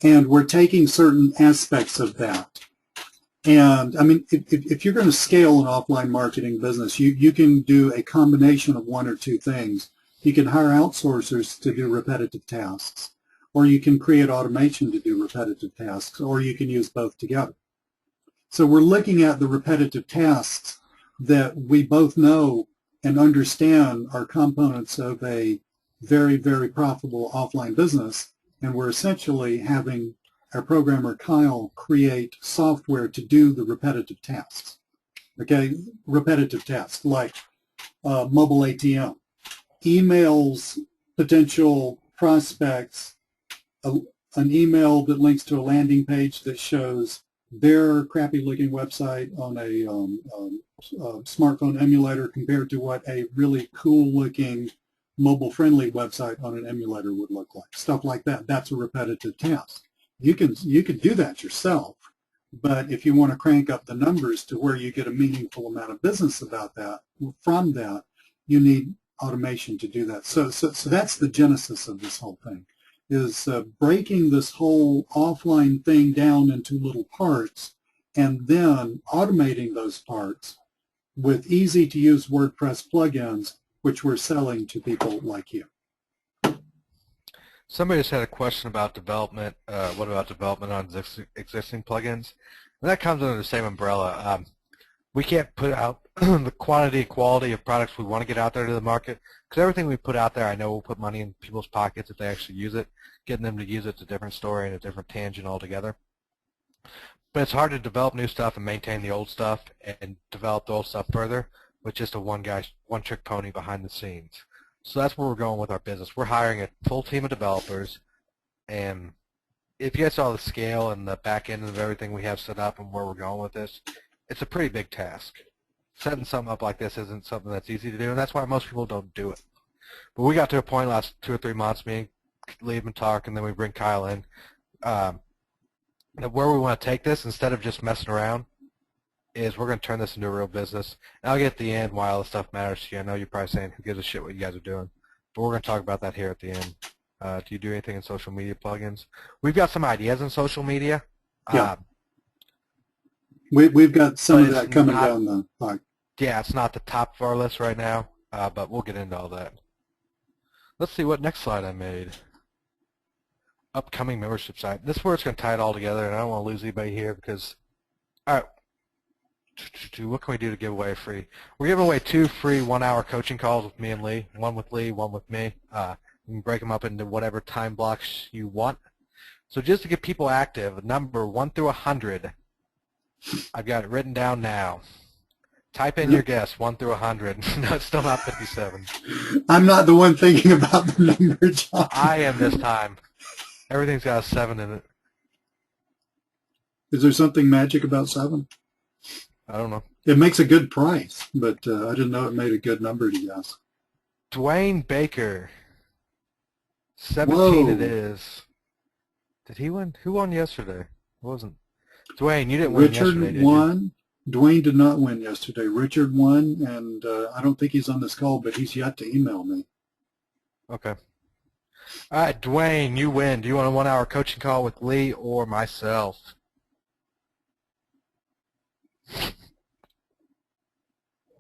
Speaker 2: And we're taking certain aspects of that. And, I mean, if you're going to scale an offline marketing business, you can do a combination of one or two things. You can hire outsourcers to do repetitive tasks, or you can create automation to do repetitive tasks, or you can use both together. So we're looking at the repetitive tasks that we both know and understand are components of a very, very profitable offline business, and we're essentially having our programmer Kyle create software to do the repetitive tasks. Okay, repetitive tasks like mobile ATM, emails potential prospects, an email that links to a landing page that shows their crappy-looking website on a smartphone emulator compared to what a really cool-looking mobile-friendly website on an emulator would look like. Stuff like that. That's a repetitive task. You can do that yourself, but if you want to crank up the numbers to where you get a meaningful amount of business from that, you need automation to do that. So that's the genesis of this whole thing, is breaking this whole offline thing down into little parts and then automating those parts with easy-to-use WordPress plugins, which we're selling to people like you.
Speaker 1: Somebody just had a question about development. What about development on existing plugins? And that comes under the same umbrella. We can't put out the quantity and quality of products we want to get out there to the market, because everything we put out there, I know will put money in people's pockets if they actually use it. Getting them to use it's a different story and a different tangent altogether. But it's hard to develop new stuff and maintain the old stuff and develop the old stuff further with just a one-trick pony behind the scenes. So that's where we're going with our business. We're hiring a full team of developers, and if you guys saw the scale and the back end of everything we have set up and where we're going with this, it's a pretty big task. Setting something up like this isn't something that's easy to do, and that's why most people don't do it. But we got to a point last 2 or 3 months, me and Lee and talk, and then we bring Kyle in, that where we want to take this, instead of just messing around, is we're going to turn this into a real business. And I'll get at the end why all this stuff matters to you. I know you're probably saying, who gives a shit what you guys are doing? But we're going to talk about that here at the end. Do you do anything in social media plugins? We've got some ideas in social media.
Speaker 2: Yeah. We've got some of that coming down the pipe.
Speaker 1: Yeah, it's not the top of our list right now, but we'll get into all that. Let's see what next slide I made. Upcoming membership site. This is where it's going to tie it all together, and I don't want to lose anybody here because, all right, what can we do to give away free? We're giving away 2 free 1-hour coaching calls with me and Lee. One with Lee, one with me. You can break them up into whatever time blocks you want. So just to get people active, number 1 through 100, I've got it written down now. Type in your guess, 1 through 100. No, it's still not 57.
Speaker 2: I'm not the one thinking about the number, John.
Speaker 1: I am this time. Everything's got a 7 in it.
Speaker 2: Is there something magic about 7?
Speaker 1: I don't know.
Speaker 2: It makes a good price, but I didn't know it made a good number to guess.
Speaker 1: Dwayne Baker. 17
Speaker 2: Whoa.
Speaker 1: It is. Did he win? Who won yesterday? It wasn't. Dwayne, you didn't win yesterday,
Speaker 2: Richard
Speaker 1: did
Speaker 2: won. Dwayne did not win yesterday. Richard won, and I don't think he's on this call, but he's yet to email me.
Speaker 1: Okay. All right, Dwayne, you win. Do you want a 1-hour coaching call with Lee or myself?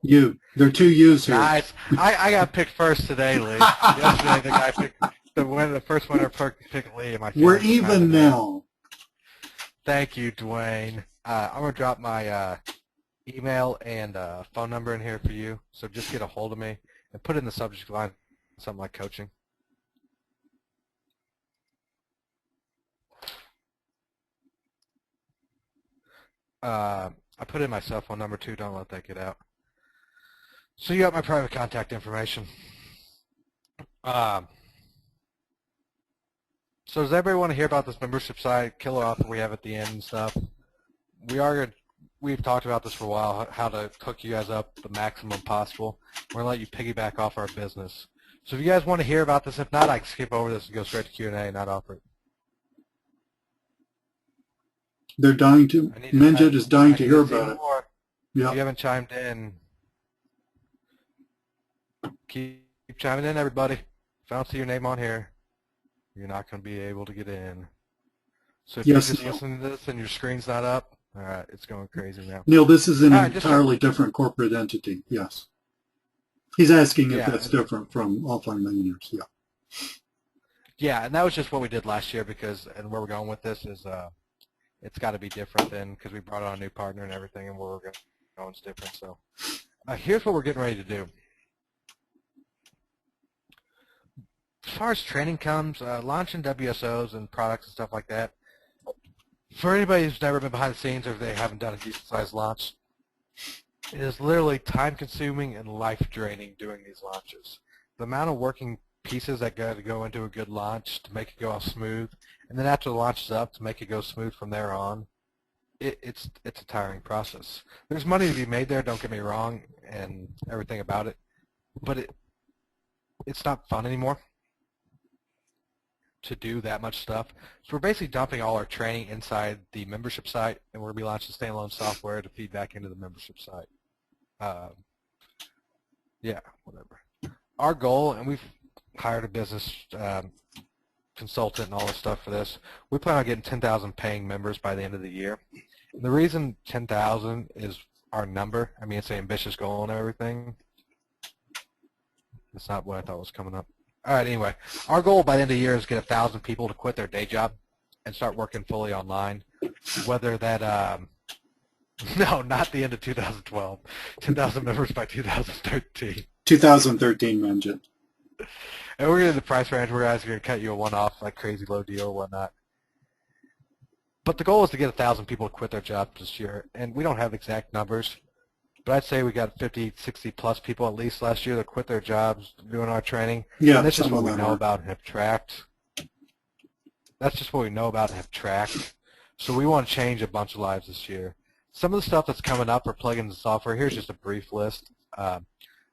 Speaker 2: You. There are 2 yous here.
Speaker 1: Nice. I got picked first today, Lee. Yesterday, the guy picked the first winner picked Lee. And
Speaker 2: We're even now.
Speaker 1: Thank you, Dwayne. I'm going to drop my email and phone number in here for you, so just get a hold of me and put in the subject line something like coaching. I put in my cell phone number too. Don't let that get out. So you got my private contact information. So does everybody want to hear about this membership site, killer offer we have at the end and stuff? We've talked about this for a while, how to hook you guys up the maximum possible. We're going to let you piggyback off our business. So if you guys want to hear about this, if not, I can skip over this and go straight to Q&A and not offer it.
Speaker 2: They're dying to. Minjet is dying to hear about it.
Speaker 1: Yeah. If you haven't chimed in, keep chiming in, everybody. If I don't see your name on here, you're not going to be able to get in. So if you're just listening to this and your screen's not up, all right, it's going crazy now.
Speaker 2: Neil, this is an entirely different corporate entity, yes. He's asking if that's different from Offline Millionaires, yeah.
Speaker 1: Yeah, and that was just what we did last year because, and where we're going with this is it's got to be different then because we brought on a new partner and everything, and where we're going is different. So here's what we're getting ready to do. As far as training comes, launching WSOs and products and stuff like that, For anybody who's never been behind the scenes or if they haven't done a decent-sized launch, it is literally time-consuming and life-draining doing these launches. The amount of working pieces that got to go into a good launch to make it go off smooth, and then after the launch is up to make it go smooth from there on, it's a tiring process. There's money to be made there, don't get me wrong, and everything about it, but it's not fun anymore to do that much stuff. So we're basically dumping all our training inside the membership site, and we're going to be launching standalone software to feed back into the membership site. Yeah, whatever. Our goal, and we've hired a business consultant and all this stuff for this, we plan on getting 10,000 paying members by the end of the year. And the reason 10,000 is our number. I mean, it's an ambitious goal and everything. That's not what I thought was coming up. All right, anyway, our goal by the end of the year is to get 1,000 people to quit their day job and start working fully online, whether that, no, not the end of 2012, 10,000 members by 2013.
Speaker 2: 2013 mentioned.
Speaker 1: And we're getting the price range where guys are going to cut you a one-off, like crazy low deal or whatnot. But the goal is to get 1,000 people to quit their jobs this year, and we don't have exact numbers, but I'd say we got 50, 60 plus people at least last year that quit their jobs doing our training.
Speaker 2: Yeah,
Speaker 1: and that's just what we know about and have tracked. That's just what we know about and have tracked. So we want to change a bunch of lives this year. Some of the stuff that's coming up for plugins and software, here's just a brief list. A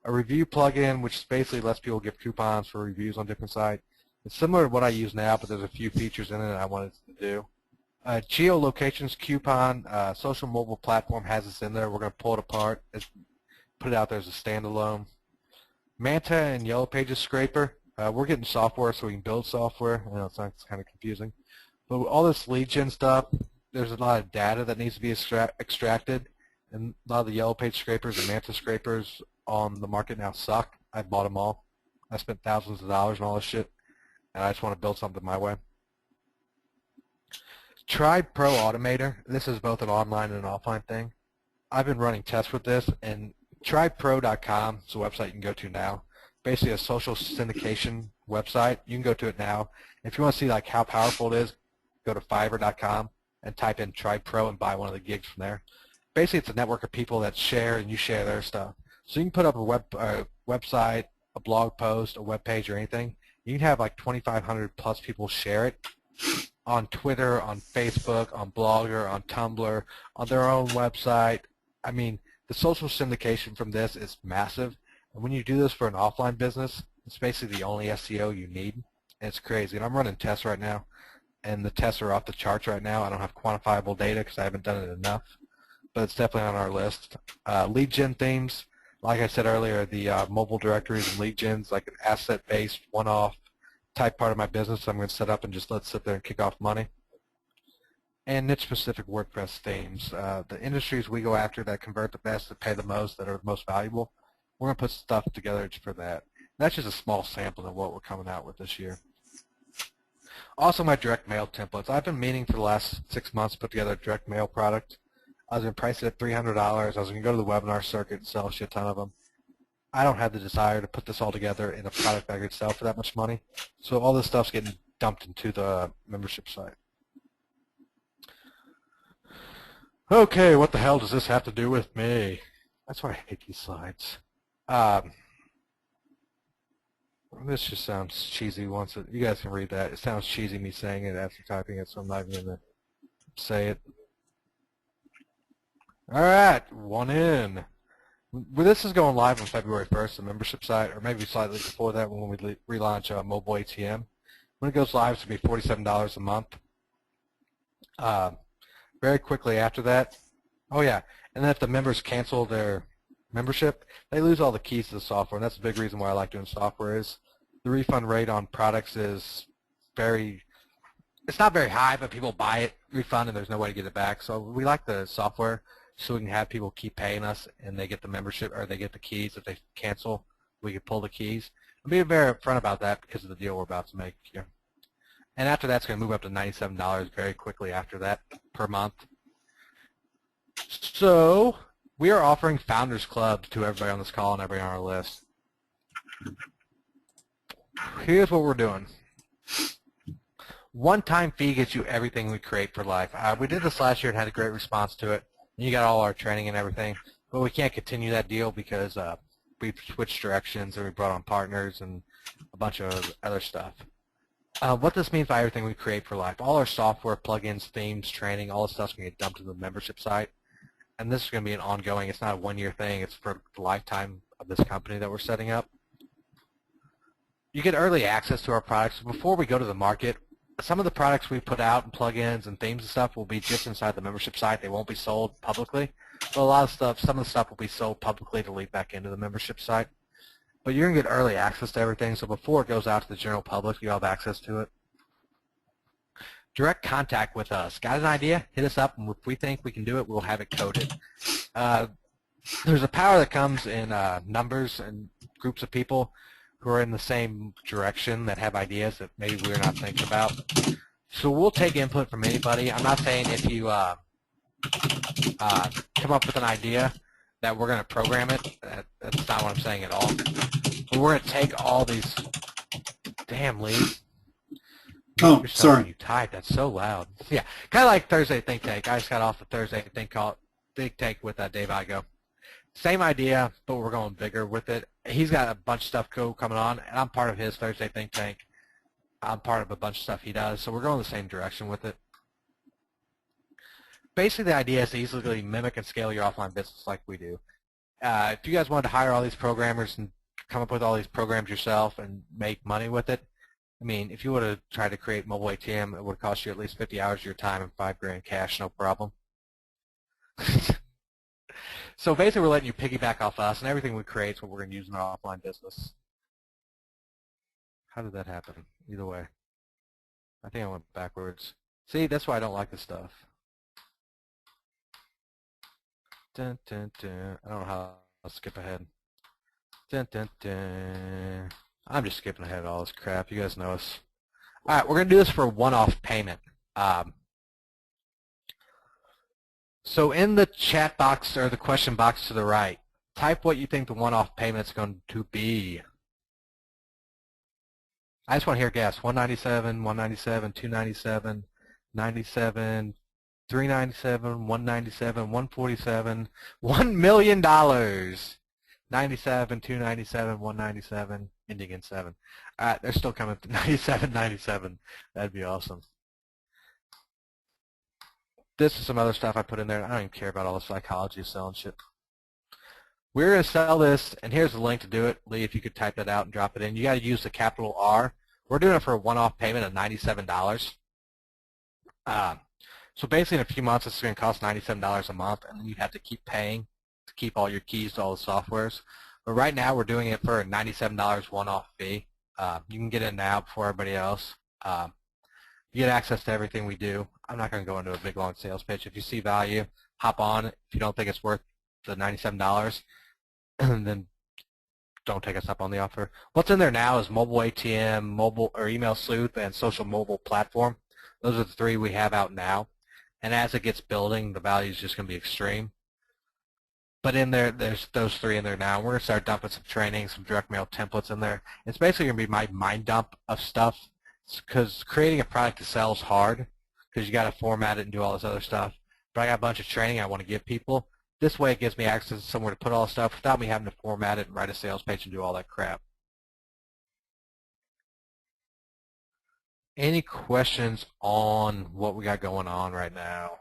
Speaker 1: review plugin, which basically lets people give coupons for reviews on different sites. It's similar to what I use now, but there's a few features in it I wanted to do. Geolocations coupon, social mobile platform has this in there. We're going to pull it apart, put it out there as a standalone. Manta and Yellow Pages scraper. We're getting software so we can build software. I know it's kind of confusing. But all this lead gen stuff, there's a lot of data that needs to be extracted. And a lot of the Yellow Page scrapers and Manta scrapers on the market now suck. I bought them all. I spent thousands of dollars on all this shit. And I just want to build something my way. TribePro Automator. This is both an online and an offline thing. I've been running tests with this, and TribePro.com is a website you can go to now. Basically a social syndication website. You can go to it now. If you want to see like how powerful it is, go to Fiverr.com and type in TribePro and buy one of the gigs from there. Basically, it's a network of people that share, and you share their stuff. So you can put up a website, a blog post, a web page, or anything. You can have like 2,500 plus people share it on Twitter, on Facebook, on Blogger, on Tumblr, on their own website. I mean, the social syndication from this is massive. And when you do this for an offline business, it's basically the only SEO you need. And it's crazy. And I'm running tests right now, and the tests are off the charts right now. I don't have quantifiable data because I haven't done it enough, but it's definitely on our list. Lead gen themes, like I said earlier, the mobile directories and lead gens, like an asset-based, one-off type part of my business I'm going to set up and just let it sit there and kick off money. And niche-specific WordPress themes. The industries we go after that convert the best, that pay the most, that are the most valuable, we're going to put stuff together for that. And that's just a small sample of what we're coming out with this year. Also, my direct mail templates. I've been meaning for the last 6 months to put together a direct mail product. I was going to price it at $300. I was going to go to the webinar circuit and sell a shit ton of them. I don't have the desire to put this all together in a product I could sell for that much money. So all this stuff's getting dumped into the membership site. Okay, what the hell does this have to do with me? That's why I hate these slides. This just sounds cheesy once it, you guys can read that. It sounds cheesy me saying it after typing it, so I'm not even going to say it. All right, one in. Well, this is going live on February 1st, the membership site, or maybe slightly before that when we relaunch mobile ATM. When it goes live, it's going to be $47 a month. Very quickly after that, oh yeah, and then if the members cancel their membership, they lose all the keys to the software, and that's a big reason why I like doing software. Is the refund rate on products is it's not very high, but people buy it, refund, and there's no way to get it back. So we like the software so we can have people keep paying us, and they get the membership, or they get the keys. If they cancel, we can pull the keys. I'm being very upfront about that because of the deal we're about to make here. And after that, it's going to move up to $97 very quickly after that per month. So we are offering Founders Clubs to everybody on this call and everybody on our list. Here's what we're doing. One-time fee gets you everything we create for life. We did this last year and had a great response to it. You got all our training and everything, but we can't continue that deal because we switched directions and we brought on partners and a bunch of other stuff. What this means by everything we create for life, all our software, plugins, themes, training, all this stuff's going to get dumped to the membership site. And this is going to be an ongoing, it's not a one-year thing, it's for the lifetime of this company that we're setting up. You get early access to our products. Before we go to the market, some of the products we put out and plugins and themes and stuff will be just inside the membership site. They won't be sold publicly. But a lot of stuff, some of the stuff will be sold publicly to lead back into the membership site. But you're going to get early access to everything, so before it goes out to the general public, you have access to it. Direct contact with us. Got an idea? Hit us up, and if we think we can do it, we'll have it coded. There's a power that comes in numbers and groups of people who are in the same direction that have ideas that maybe we're not thinking about. So we'll take input from anybody. I'm not saying if you come up with an idea that we're going to program it. That's not what I'm saying at all. But we're going to take all these. Damn, Lee.
Speaker 2: Oh, sorry.
Speaker 1: You type. That's so loud. Yeah, kind of like Thursday Think Tank. I just got off the Thursday Think Tank with Dave Igo. Same idea, but we're going bigger with it. He's got a bunch of stuff coming on, and I'm part of his Thursday Think Tank. I'm part of a bunch of stuff he does, so we're going the same direction with it. Basically, the idea is to easily mimic and scale your offline business like we do. If you guys wanted to hire all these programmers and come up with all these programs yourself and make money with it, I mean, if you would have tried to create mobile ATM, it would cost you at least 50 hours of your time and $5,000 cash, no problem. So basically, we're letting you piggyback off us, and everything we create is what we're going to use in our offline business. How did that happen? Either way. I think I went backwards. See, that's why I don't like this stuff. Dun, dun, dun. I don't know how I'll skip ahead. Dun, dun, dun. I'm just skipping ahead of all this crap. You guys know us. All right, we're going to do this for a one-off payment. So in the chat box or the question box to the right, type what you think the one-off payment is going to be. I just want to hear a guess. 197, 197, 297, 97, 397, 197, 147, $1 million. 97, 297, 197, ending in 7. All right, they're still coming to 97, 97. That'd be awesome. This is some other stuff I put in there. I don't even care about all the psychology of selling shit. We're going to sell this, and here's the link to do it. Lee, if you could type that out and drop it in. You got to use the capital R. We're doing it for a one-off payment of $97. So basically in a few months, it's going to cost $97 a month, and then you have to keep paying to keep all your keys to all the softwares. But right now, we're doing it for a $97 one-off fee. You can get it now before everybody else. You get access to everything we do. I'm not going to go into a big, long sales pitch. If you see value, hop on. If you don't think it's worth the $97, then don't take us up on the offer. What's in there now is mobile ATM, mobile or email sleuth, and social mobile platform. Those are the 3 we have out now. And as it gets building, the value is just going to be extreme. But in there, there's those 3 in there now. We're going to start dumping some training, some direct mail templates in there. It's basically going to be my mind dump of stuff, because creating a product to sell is hard because you got to format it and do all this other stuff. But I got a bunch of training I want to give people. This way it gives me access to somewhere to put all the stuff without me having to format it and write a sales page and do all that crap. Any questions on what we got going on right now?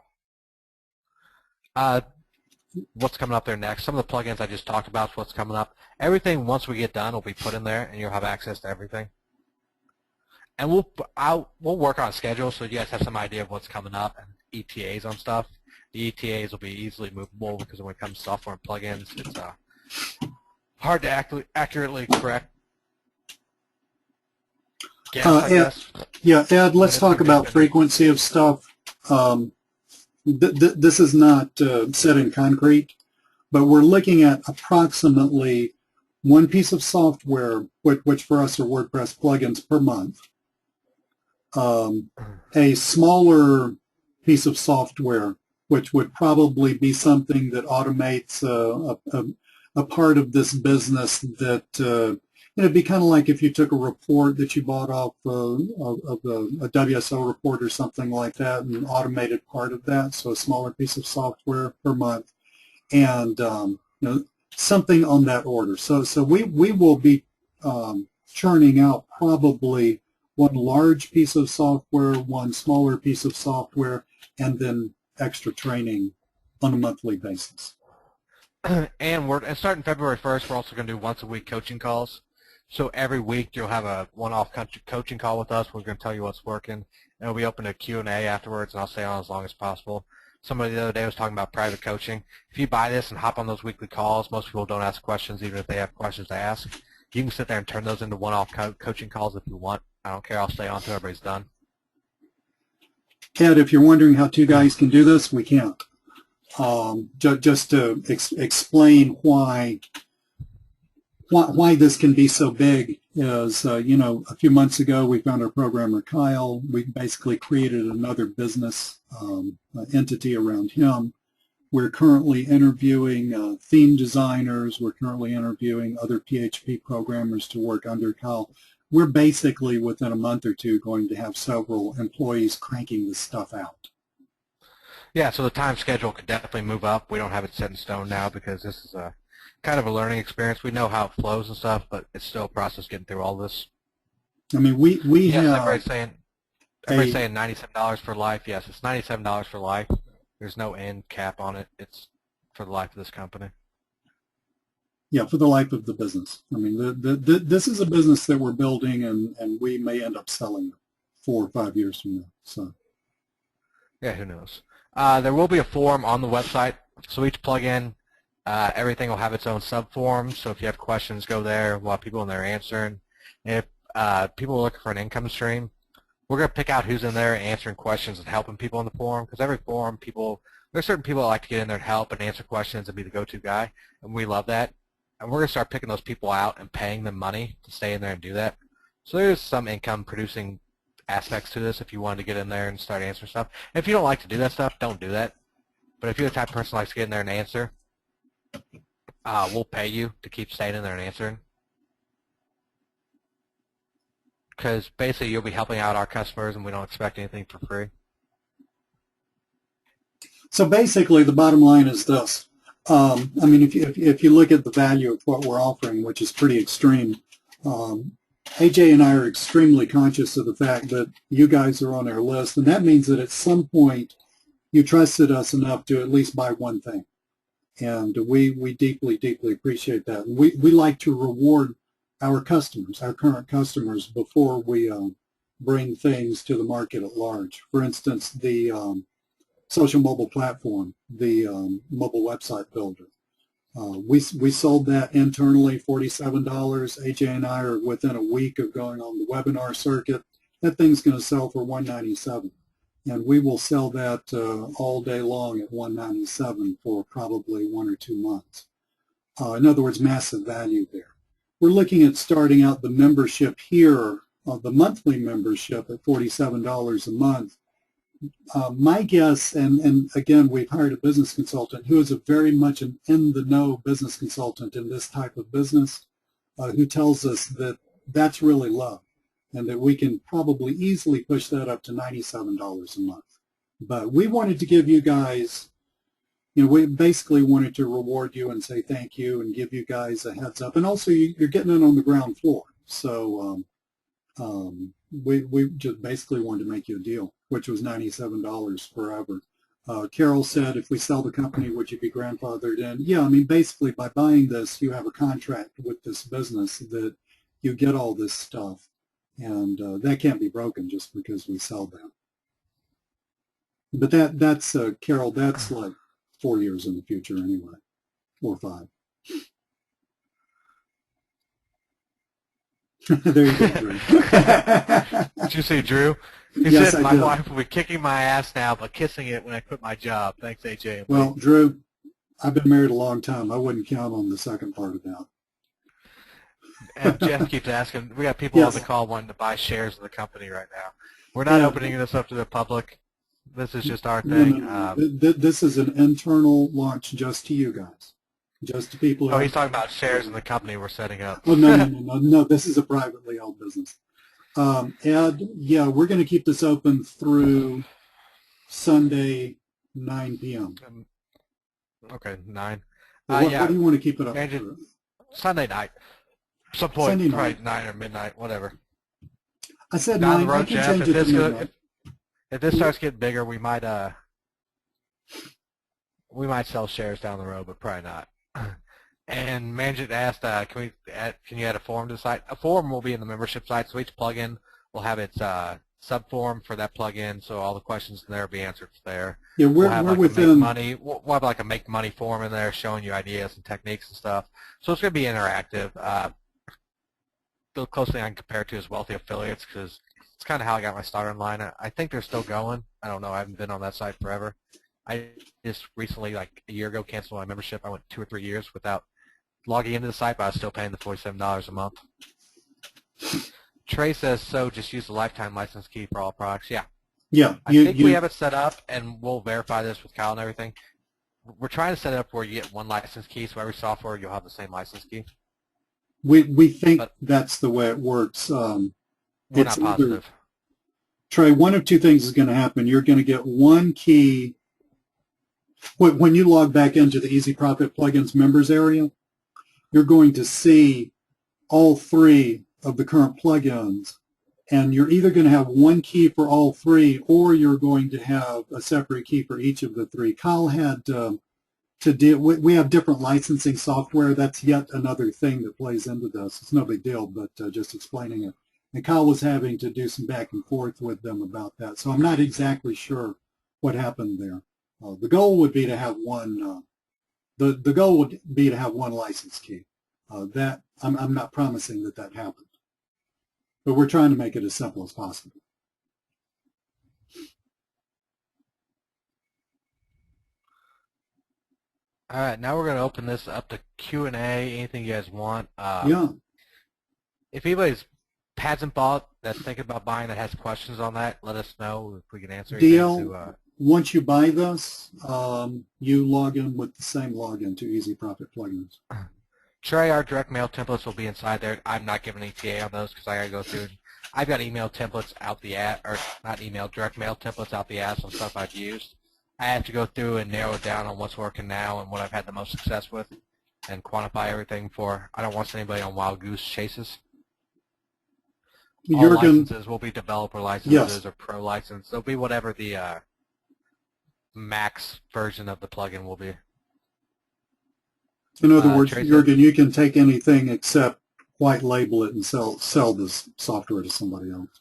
Speaker 1: What's coming up there next? Some of the plugins I just talked about is what's coming up. Everything, once we get done, will be put in there, and you'll have access to everything. And we'll work on a schedule so you guys have some idea of what's coming up and ETAs on stuff. The ETAs will be easily movable because when it comes to software and plugins, it's hard to accurately correct.
Speaker 2: Ed, let's talk about frequency of stuff. This is not set in concrete, but we're looking at approximately one piece of software, which for us are WordPress plugins per month. A smaller piece of software, which would probably be something that automates a part of this business that it'd be kind of like if you took a report that you bought off a WSO report or something like that and automated part of that, so a smaller piece of software per month, and something on that order. So we will be churning out probably one large piece of software, one smaller piece of software, and then extra training on a monthly basis.
Speaker 1: And starting February 1st, we're also going to do once a week coaching calls. So every week you'll have a one-off coaching call with us. We're going to tell you what's working, and it'll be open to Q&A afterwards, and I'll stay on as long as possible. Somebody the other day was talking about private coaching. If you buy this and hop on those weekly calls, most people don't ask questions even if they have questions to ask. You can sit there and turn those into one-off coaching calls if you want. I don't care. I'll stay on until everybody's done.
Speaker 2: Ed, if you're wondering how two guys can do this, we can't. Just to explain why this can be so big is, a few months ago we found our programmer Kyle. We basically created another business entity around him. We're currently interviewing theme designers. We're currently interviewing other PHP programmers to work under Kyle. We're basically within a month or two going to have several employees cranking this stuff out.
Speaker 1: Yeah, so the time schedule could definitely move up. We don't have it set in stone now because this is a kind of a learning experience. We know how it flows and stuff, but it's still a process getting through all this.
Speaker 2: I mean, we
Speaker 1: yes,
Speaker 2: have
Speaker 1: everybody's saying $97 for life. Yes, it's $97 for life. There's no end cap on it. It's for the life of this company.
Speaker 2: Yeah, for the life of the business. I mean, this is a business that we're building, and we may end up selling 4 or 5 years from now. So,
Speaker 1: yeah, who knows? There will be a forum on the website, so each plugin, everything will have its own sub-forum. So if you have questions, go there. We'll have people in there answering. And if people are looking for an income stream, we're going to pick out who's in there answering questions and helping people in the forum, because every forum, there's certain people that like to get in there and help and answer questions and be the go-to guy, and we love that. And we're going to start picking those people out and paying them money to stay in there and do that. So there's some income-producing aspects to this if you wanted to get in there and start answering stuff. And if you don't like to do that stuff, don't do that. But if you're the type of person who likes to get in there and answer, we'll pay you to keep staying in there and answering. Because basically you'll be helping out our customers and we don't expect anything for free.
Speaker 2: So basically the bottom line is this. I mean, if you look at the value of what we're offering, which is pretty extreme, AJ and I are extremely conscious of the fact that you guys are on our list, and that means that at some point you trusted us enough to at least buy one thing. And we deeply, deeply appreciate that. And we like to reward our customers, our current customers, before we bring things to the market at large. For instance, the social mobile platform, the mobile website builder. We sold that internally, $47. AJ and I are within a week of going on the webinar circuit. That thing's going to sell for $197, and we will sell that all day long at $197 for probably 1 or 2 months. In other words, massive value there. We're looking at starting out the membership here, the monthly membership at $47 a month. My guess, and again, we've hired a business consultant who is a very much an in-the-know business consultant in this type of business, who tells us that that's really low and that we can probably easily push that up to $97 a month. But we wanted to give you guys, we basically wanted to reward you and say thank you and give you guys a heads up. And also you're getting it on the ground floor. So we just basically wanted to make you a deal, which was $97 forever. Carol said, if we sell the company, would you be grandfathered in? Yeah, I mean, basically by buying this, you have a contract with this business that you get all this stuff, and that can't be broken just because we sell them. But that's Carol, that's like 4 years in the future anyway, or 5. There you go, Drew.
Speaker 1: Did you see Drew? He
Speaker 2: Yes,
Speaker 1: said
Speaker 2: I
Speaker 1: my
Speaker 2: did.
Speaker 1: wife will be kicking my ass now, but kissing it when I quit my job. Thanks, AJ.
Speaker 2: Well, Drew, I've been married a long time. I wouldn't count on the second part of that.
Speaker 1: And Jeff keeps asking, we got people
Speaker 2: Yes.
Speaker 1: on the call wanting to buy shares of the company right now. We're not opening this up to the public. This is just our thing.
Speaker 2: No. This is an internal launch just to you guys. just to people who
Speaker 1: Oh,
Speaker 2: have.
Speaker 1: he's talking about shares in the company we're setting up.
Speaker 2: Oh, no, no, no, no, no. This is a privately held business. Ed, yeah, we're going to keep this open through Sunday, 9 p.m.
Speaker 1: Okay, 9.
Speaker 2: What
Speaker 1: Yeah,
Speaker 2: do you want to keep it up
Speaker 1: imagine
Speaker 2: through?
Speaker 1: Sunday night. Some point,
Speaker 2: Sunday
Speaker 1: probably
Speaker 2: night.
Speaker 1: 9 or midnight, whatever.
Speaker 2: I said
Speaker 1: Down the
Speaker 2: 9. I
Speaker 1: road,
Speaker 2: can
Speaker 1: Jeff,
Speaker 2: change it to midnight.
Speaker 1: if this starts getting bigger, we might sell shares down the road, but probably not. And Manjit asked, can you add a forum to the site? A forum will be in the membership site, so each plugin will have its subforum for that plugin, so all the questions in there will be answered there.
Speaker 2: Yeah,
Speaker 1: We'll have
Speaker 2: we're
Speaker 1: like
Speaker 2: within.
Speaker 1: we'll have like a make money forum in there showing you ideas and techniques and stuff. So it's going to be interactive. The closest thing I can compare it to is Wealthy Affiliates, because it's kind of how I got my start online. I think they're still going. I don't know. I haven't been on that site forever. I just recently, like a year ago, canceled my membership. I went 2 or 3 years without logging into the site, but I was still paying the $47 a month. Trey says, so just use the lifetime license key for all products. Yeah.
Speaker 2: Yeah,
Speaker 1: I think we have it set up, and we'll verify this with Kyle and everything. We're trying to set it up where you get one license key, so every software you'll have the same license key.
Speaker 2: we think
Speaker 1: but
Speaker 2: that's the way it works.
Speaker 1: We're
Speaker 2: It's
Speaker 1: not positive.
Speaker 2: Trey, one of two things is going to happen. You're going to get one key when you log back into the Easy Profit Plugins members area. You're going to see all 3 of the current plugins, and you're either going to have one key for all 3, or you're going to have a separate key for each of the 3. Kyle had to deal. We have different licensing software. That's yet another thing that plays into this. It's no big deal, but just explaining it. And Kyle was having to do some back and forth with them about that. So I'm not exactly sure what happened there. The goal would be to have one. The goal would be to have one license key. That I'm not promising that happened, but we're trying to make it as simple as possible.
Speaker 1: All right, now we're going to open this up to Q&A, anything you guys want.
Speaker 2: Yeah.
Speaker 1: If anybody's hasn't bought, that's thinking about buying, that has questions on that, let us know if we can answer anything.
Speaker 2: DL, once you buy this, you log in with the same login to Easy Profit Plugins.
Speaker 1: Trey, our direct mail templates will be inside there. I'm not giving ETA on those because I got to go through. I've got email templates out the ass, or not email, direct mail templates out the ass on stuff I've used. I have to go through and narrow it down on what's working now and what I've had the most success with and quantify everything for. I don't want anybody on wild goose chases. All licenses will be developer licenses or pro license. They'll be whatever the max version of the plugin will be.
Speaker 2: In other words, Jurgen, you can take anything except white label it and sell this software to somebody else.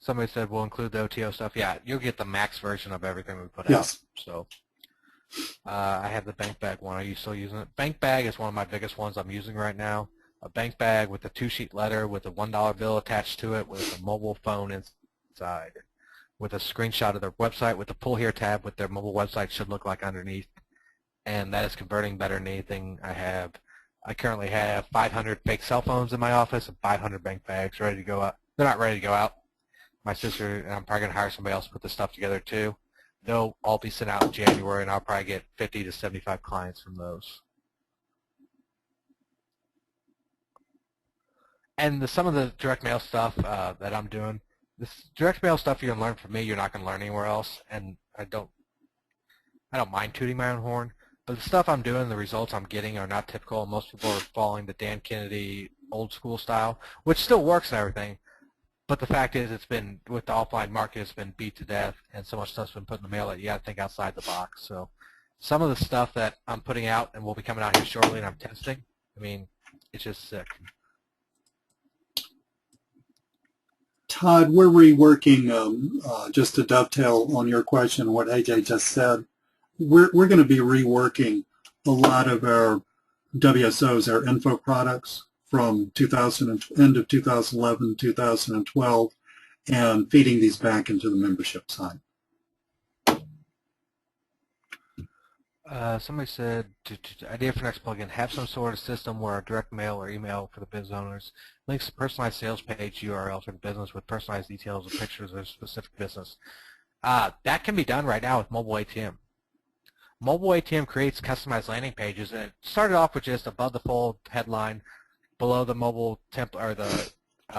Speaker 1: Somebody said we'll include the OTO stuff. Yeah, you'll get the max version of everything we put
Speaker 2: out.
Speaker 1: So I have the bank bag one. Are you still using it? Bank bag is one of my biggest ones I'm using right now. A bank bag with a 2-sheet letter with a $1 bill attached to it with a mobile phone inside, with a screenshot of their website with the pull here tab with their mobile website should look like underneath. And that is converting better than anything I have. I currently have 500 fake cell phones in my office and 500 bank bags ready to go out. They're not ready to go out. My sister and I'm probably going to hire somebody else to put this stuff together too. They'll all be sent out in January, and I'll probably get 50 to 75 clients from those. And some of the direct mail stuff that I'm doing, this direct mail stuff you're going to learn from me, you're not going to learn anywhere else. And I don't mind tooting my own horn. But the stuff I'm doing, the results I'm getting are not typical. Most people are following the Dan Kennedy old school style, which still works and everything. But the fact is, it's been, with the offline market, it's been beat to death, and so much stuff's been put in the mail that you got to think outside the box. So some of the stuff that I'm putting out and will be coming out here shortly and I'm testing, I mean, it's just sick.
Speaker 2: Todd, we're reworking, just to dovetail on your question, what AJ just said, we're going to be reworking a lot of our WSOs, our info products from end of 2011, 2012, and feeding these back into the membership side.
Speaker 1: Somebody said, idea for next plugin, have some sort of system where direct mail or email for the business owners links to personalized sales page URL for the business with personalized details and pictures of a specific business. That can be done right now with mobile ATM. Mobile ATM creates customized landing pages, and it started off with just above the fold headline, below the mobile or the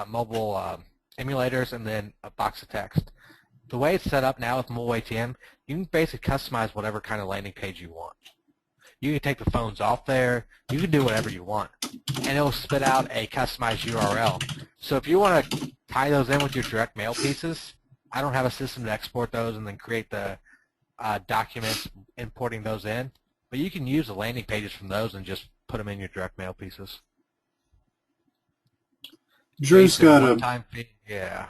Speaker 1: mobile emulators, and then a box of text. The way it's set up now with mobile ATM, you can basically customize whatever kind of landing page you want. You can take the phones off there. You can do whatever you want, and it'll spit out a customized URL. So if you want to tie those in with your direct mail pieces, I don't have a system to export those and then create the documents importing those in, but you can use the landing pages from those and just put them in your direct mail pieces.
Speaker 2: Drew's got a
Speaker 1: one-time fee.
Speaker 2: Yeah,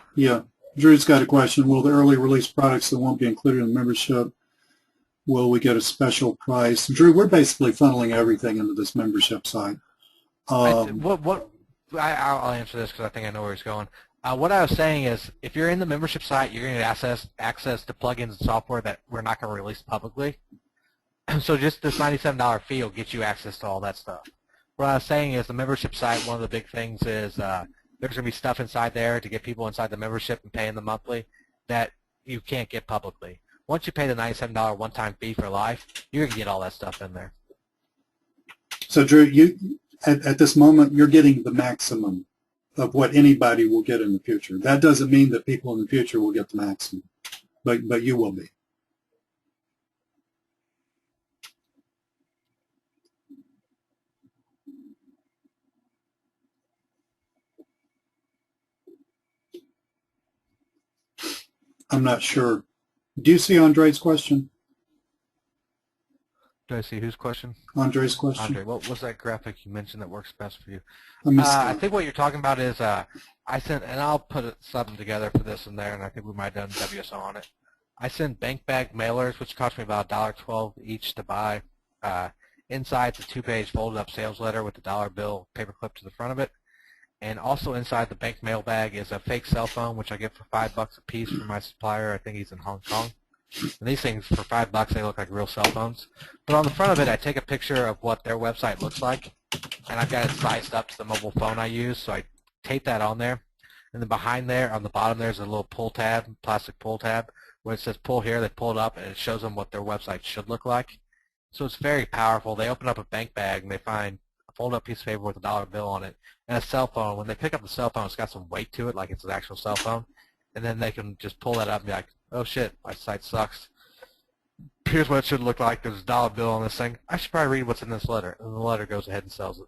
Speaker 2: Drew's got a question. Will the early release products that won't be included in the membership, will we get a special price? Drew, we're basically funneling everything into this membership site.
Speaker 1: I'll answer this because I think I know where he's going. What I was saying is, if you're in the membership site, you're going to get access to plugins and software that we're not going to release publicly. So just this $97 fee will get you access to all that stuff. What I was saying is, the membership site, one of the big things is there's going to be stuff inside there to get people inside the membership and paying them monthly that you can't get publicly. Once you pay the $97 one-time fee for life, you're going to get all that stuff in there.
Speaker 2: So Drew, at this moment, you're getting the maximum of what anybody will get in the future. That doesn't mean that people in the future will get the maximum, but you will be. I'm not sure. Do you see Andre's question?
Speaker 1: Do I see whose question?
Speaker 2: Andre's question.
Speaker 1: Andre, what was that graphic you mentioned that works best for you?
Speaker 2: I
Speaker 1: think what you're talking about is I sent, and I'll put something together for this in there, and I think we might have done WSO on it. I sent bank bag mailers, which cost me about $1.12 each to buy. Inside, it's a 2-page folded up sales letter with the dollar bill paperclip to the front of it. And also inside the bank mail bag is a fake cell phone, which I get for $5 a piece from my supplier. I think he's in Hong Kong. And these things, for $5, they look like real cell phones. But on the front of it, I take a picture of what their website looks like, and I've got it sized up to the mobile phone I use, so I tape that on there. And then behind there, on the bottom, there's a little pull tab, plastic pull tab, where it says pull here. They pull it up, and it shows them what their website should look like. So it's very powerful. They open up a bank bag, and they find a fold-up piece of paper with a dollar bill on it and a cell phone. When they pick up the cell phone, it's got some weight to it, like it's an actual cell phone. And then they can just pull that up and be like, oh, shit, my site sucks. Here's what it should look like. There's a dollar bill on this thing. I should probably read what's in this letter. And the letter goes ahead and sells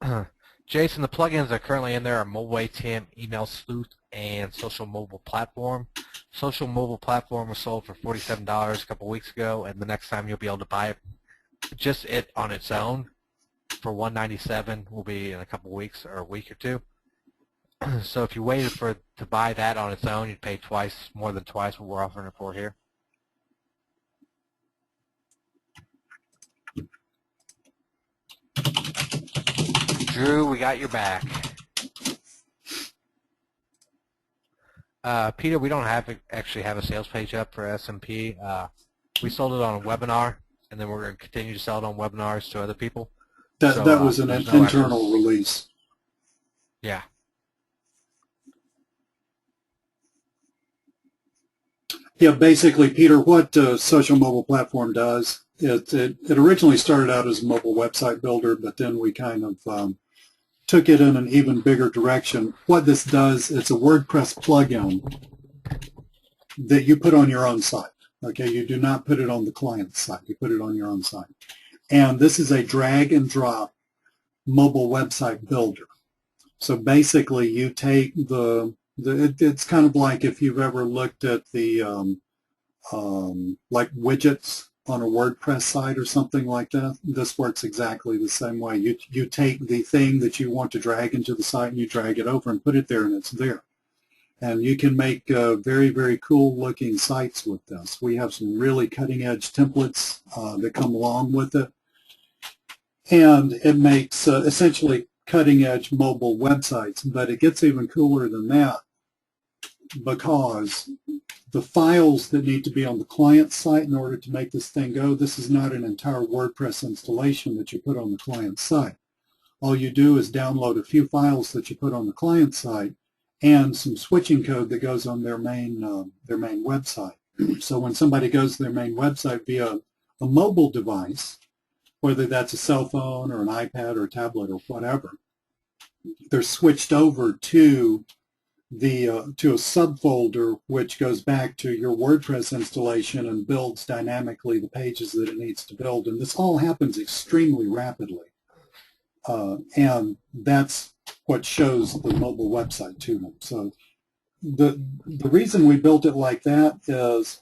Speaker 1: it. Jason, the plugins that are currently in there are Mobile ATM, Email Sleuth, and Social Mobile Platform. Social Mobile Platform was sold for $47 a couple weeks ago, and the next time you'll be able to buy it, just it on its own, for $197 will be in a couple weeks or a week or two. So if you waited to buy that on its own, you'd pay more than twice what we're offering it for here. Drew, we got your back. Peter, we don't actually have a sales page up for SMP. We sold it on a webinar, and then we're going to continue to sell it on webinars to other people.
Speaker 2: That was an internal release.
Speaker 1: Yeah.
Speaker 2: Yeah, basically, Peter, what Social Mobile Platform does, it originally started out as a mobile website builder, but then we kind of took it in an even bigger direction. What this does, it's a WordPress plugin that you put on your own site. Okay, you do not put it on the client site. You put it on your own site. And this is a drag and drop mobile website builder. So basically, you take it's kind of like if you've ever looked at the like widgets on a WordPress site or something like that. This works exactly the same way. You take the thing that you want to drag into the site and you drag it over and put it there, and it's there. And you can make very, very cool looking sites with this. We have some really cutting edge templates that come along with it. And it makes essentially cutting edge mobile websites, but it gets even cooler than that, because the files that need to be on the client site in order to make this thing go, this is not an entire WordPress installation that you put on the client site. All you do is download a few files that you put on the client site and some switching code that goes on their main website. So when somebody goes to their main website via a mobile device, whether that's a cell phone or an iPad or a tablet or whatever, they're switched over to to a subfolder which goes back to your WordPress installation and builds dynamically the pages that it needs to build. And this all happens extremely rapidly. And that's what shows the mobile website to them. So the reason we built it like that is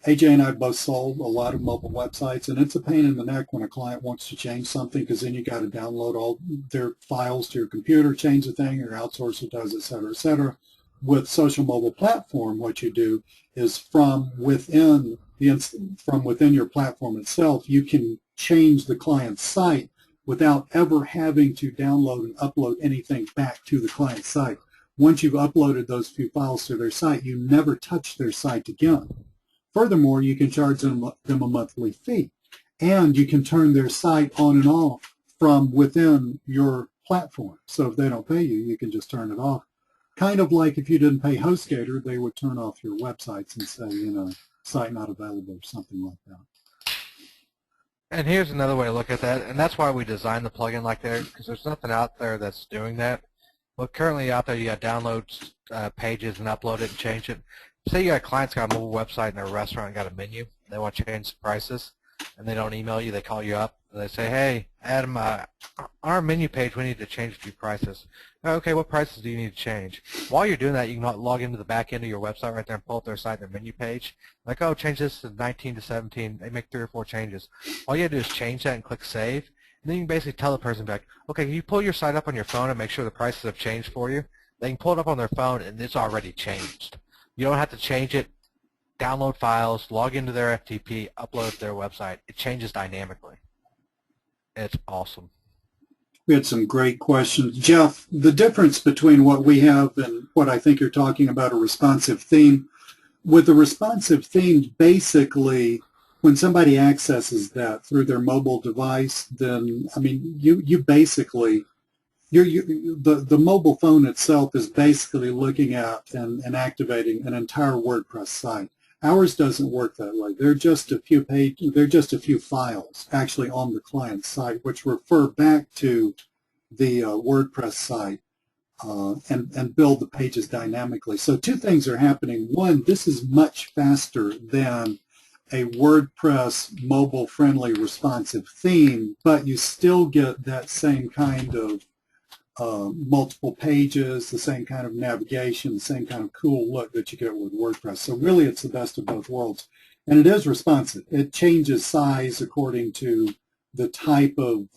Speaker 2: AJ and I both sold a lot of mobile websites, and it's a pain in the neck when a client wants to change something, because then you got to download all their files to your computer, change the thing, your outsourcer does, et cetera, et cetera. With Social Mobile Platform, what you do is from within your platform itself, you can change the client's site without ever having to download and upload anything back to the client's site. Once you've uploaded those few files to their site, you never touch their site again. Furthermore, you can charge them a monthly fee, and you can turn their site on and off from within your platform. So if they don't pay you, you can just turn it off. Kind of like if you didn't pay HostGator, they would turn off your websites and say, site not available or something like that.
Speaker 1: And here's another way to look at that, and that's why we designed the plugin like that, because there's nothing out there that's doing that. Well, currently out there, you got download pages and upload it and change it. Say you got a client's got a mobile website and a restaurant and got a menu. They want to change the prices, and they don't email you. They call you up, and they say, hey, Adam, on our menu page, we need to change a few prices. Okay, what prices do you need to change? While you're doing that, you can log into the back end of your website right there and pull up their site, their menu page. Like, oh, change this to 19 to 17. They make 3 or 4 changes. All you have to do is change that and click Save. And then you can basically tell the person back, okay, can you pull your site up on your phone and make sure the prices have changed for you? They can pull it up on their phone, and it's already changed. You don't have to change it, download files, log into their FTP, upload it to their website. It changes dynamically. It's awesome.
Speaker 2: We had some great questions. Jeff, the difference between what we have and what I think you're talking about, a responsive theme. With a responsive theme, basically, when somebody accesses that through their mobile device, then, I mean, you basically, the mobile phone itself is basically looking at and activating an entire WordPress site. Ours doesn't work that way. They're just a few files actually on the client site, which refer back to the WordPress site and build the pages dynamically. So 2 things are happening. One, this is much faster than a WordPress mobile-friendly responsive theme, but you still get that same kind of multiple pages, the same kind of navigation, the same kind of cool look that you get with WordPress. So really it's the best of both worlds. And it is responsive. It changes size according to the type of